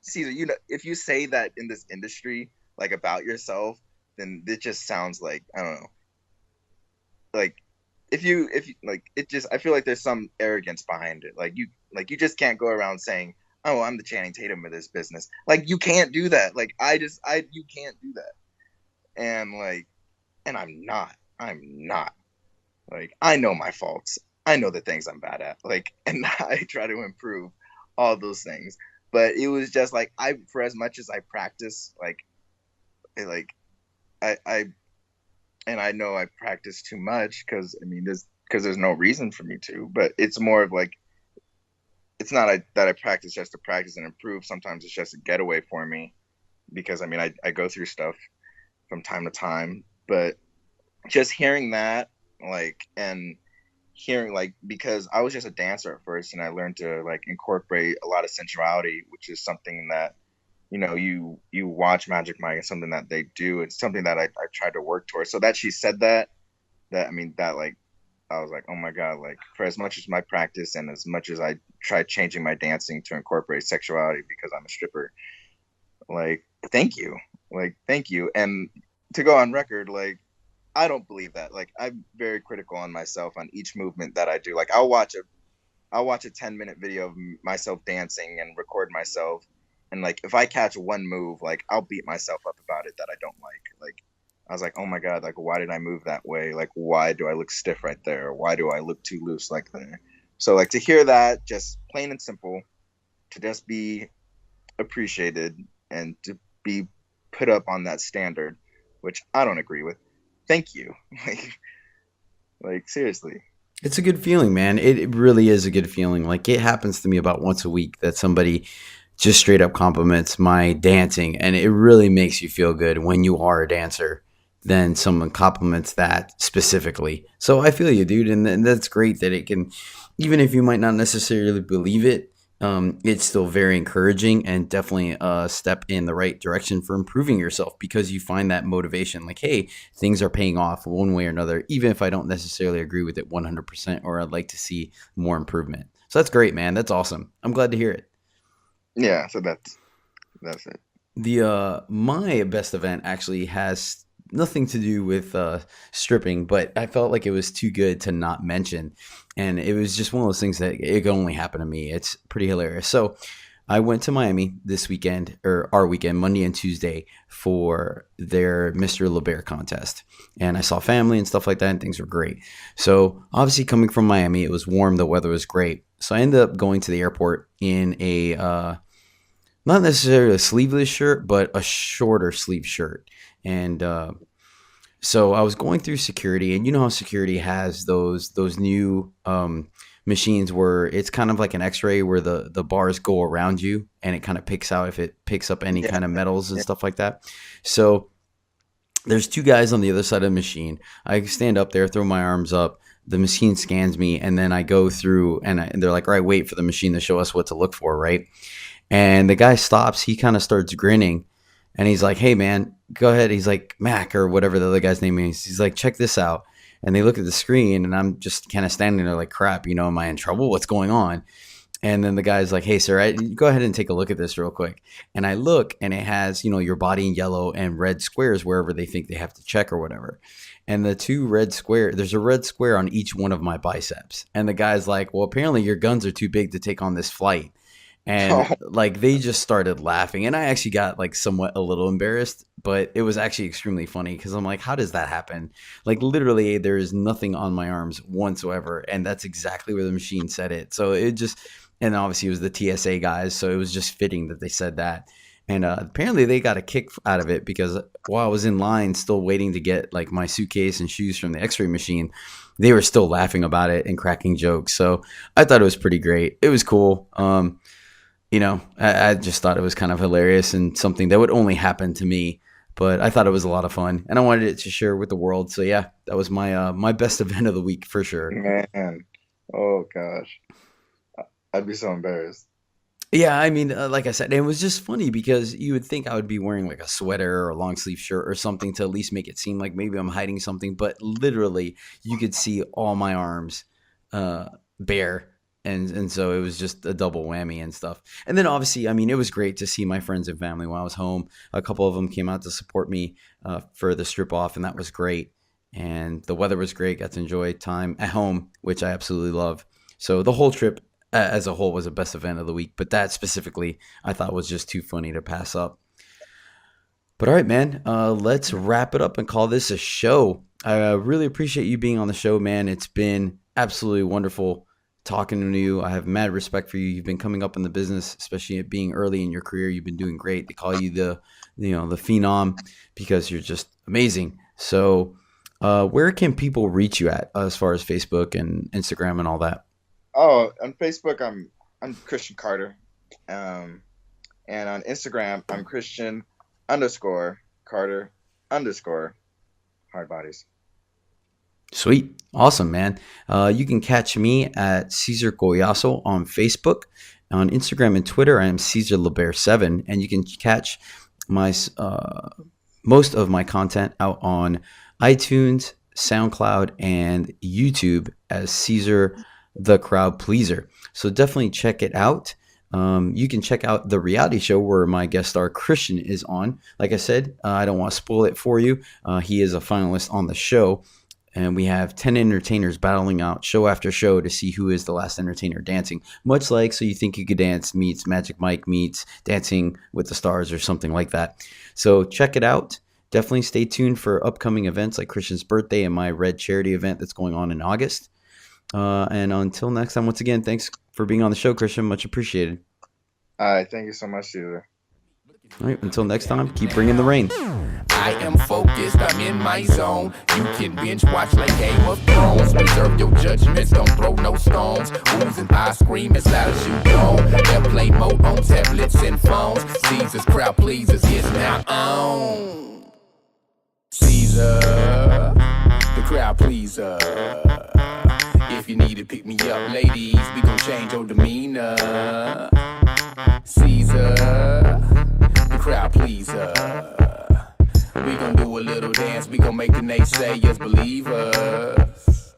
Caesar, if you say that in this industry, like, about yourself, then it just sounds like, I don't know, like, if you like, it just, I feel like there's some arrogance behind it. Like, you just can't go around saying, "Oh, I'm the Channing Tatum of this business." Like, you can't do that. Like, you can't do that. And like, and I'm not. Like, I know my faults. I know the things I'm bad at. Like, and I try to improve all those things. But it was just like, for as much as I practice, like, I and I know I practice too much, because there's no reason for me to. But it's more of like, it's not that I practice just to practice and improve. Sometimes it's just a getaway for me, because I go through stuff from time to time. But just hearing that, like, and hearing, like, because I was just a dancer at first, and I learned to, like, incorporate a lot of sensuality, which is something that, you watch Magic Mike, and something that they do. It's something that I tried to work towards. So that she said that, like, I was like, oh my God, like, for as much as my practice and as much as I try changing my dancing to incorporate sexuality because I'm a stripper, like, thank you. Like, thank you. And to go on record, like, I don't believe that. Like, I'm very critical on myself on each movement that I do. Like, I'll watch a 10-minute video of myself dancing and record myself. And like, if I catch one move, like, I'll beat myself up about it that I don't like. Like, I was like, oh my God, like, why did I move that way? Like, why do I look stiff right there? Why do I look too loose like there? So like, to hear that, just plain and simple, to just be appreciated and to be put up on that standard, which I don't agree with. Thank you. Like, seriously. It's a good feeling, man. It really is a good feeling. Like, it happens to me about once a week that somebody just straight up compliments my dancing, and it really makes you feel good when you are a dancer. Then someone compliments that specifically. So I feel you, dude, and that's great that it can, even if you might not necessarily believe it, it's still very encouraging and definitely a step in the right direction for improving yourself, because you find that motivation like, hey, things are paying off one way or another, even if I don't necessarily agree with it 100%, or I'd like to see more improvement. So that's great, man. That's awesome. I'm glad to hear it. Yeah, so that's it. The my best event actually has nothing to do with stripping, but I felt like it was too good to not mention, and it was just one of those things that it could only happen to me. It's pretty hilarious. So I went to Miami this weekend, or our weekend, Monday and Tuesday, for their Mr. LeBaire contest, and I saw family and stuff like that, and things were great. So obviously, coming from Miami, it was warm, the weather was great. So I ended up going to the airport in a not necessarily a sleeveless shirt, but a shorter sleeve shirt. And so I was going through security, and you know how security has those new machines where it's kind of like an X-ray, where the bars go around you, and it kind of picks out if it picks up any kind of metals and stuff like that. So there's two guys on the other side of the machine. I stand up there, throw my arms up. The machine scans me, and then I go through, and they're like, "All right, wait for the machine to show us what to look for," right? And the guy stops. He kind of starts grinning, and he's like, "Hey, man, go ahead." He's like, Mac or whatever the other guy's name is. He's like, "Check this out." And they look at the screen, and I'm just kind of standing there like, crap, am I in trouble? What's going on? And then the guy's like, "Hey, sir, go ahead and take a look at this real quick." And I look, and it has, your body in yellow and red squares wherever they think they have to check or whatever. And the two red square, there's a red square on each one of my biceps. And the guy's like, "Well, apparently your guns are too big to take on this flight." And like they just started laughing, and I actually got like somewhat a little embarrassed, but it was actually extremely funny because I'm like, how does that happen? Like literally there is nothing on my arms whatsoever, and that's exactly where the machine said it. So it just, and obviously it was the TSA guys, so it was just fitting that they said that. And apparently they got a kick out of it, because while I was in line still waiting to get like my suitcase and shoes from the X-ray machine, they were still laughing about it and cracking jokes. So I thought it was pretty great. It was cool. I just thought it was kind of hilarious and something that would only happen to me, but I thought it was a lot of fun, and I wanted it to share with the world. So yeah, that was my my best event of the week for sure. Man, oh gosh, I'd be so embarrassed. Yeah, I mean, like I said, it was just funny because you would think I would be wearing like a sweater or a long sleeve shirt or something to at least make it seem like maybe I'm hiding something, but literally you could see all my arms bare. And so it was just a double whammy and stuff. And then obviously, I mean, it was great to see my friends and family while I was home. A couple of them came out to support me for the strip off, and that was great. And the weather was great. Got to enjoy time at home, which I absolutely love. So the whole trip as a whole was the best event of the week. But that specifically, I thought was just too funny to pass up. But all right, man, let's wrap it up and call this a show. I really appreciate you being on the show, man. It's been absolutely wonderful talking to you. I have mad respect for you. You've been coming up in the business, especially at being early in your career. You've been doing great. They call you the Phenom, because you're just amazing. So where can people reach you at as far as Facebook and Instagram and all that? Oh, on Facebook, I'm Christian Carter. And on Instagram, I'm Christian_Carter_hard bodies. Sweet. Awesome, man. You can catch me at Cesar Goyaso on Facebook. On Instagram and Twitter, I am Cesar LeBaire7. And you can catch my most of my content out on iTunes, SoundCloud, and YouTube as Cesar the Crowd Pleaser. So definitely check it out. You can check out the reality show where my guest star Christian is on. Like I said, I don't want to spoil it for you. He is a finalist on the show. And we have 10 entertainers battling out show after show to see who is the last entertainer dancing. Much like So You Think You Could Dance meets Magic Mike meets Dancing with the Stars or something like that. So check it out. Definitely stay tuned for upcoming events like Christian's birthday and my Red Charity event that's going on in August. And until next time, once again, thanks for being on the show, Christian. Much appreciated. All right, thank you so much, Caesar. All right, until next time, keep bringing the rain. I am focused, I'm in my zone. You can binge watch like Game of Thrones. Reserve your judgments, don't throw no stones. Who's and I scream as loud as you go. Airplane mode on tablets and phones. Caesar's Crowd Pleasers is now on. Caesar, the Crowd Pleaser. if you need to pick me up, ladies, we gon' change your demeanor. Caesar, the crowd pleaser. We gon' do a little dance, we gon' make the naysayers believe us.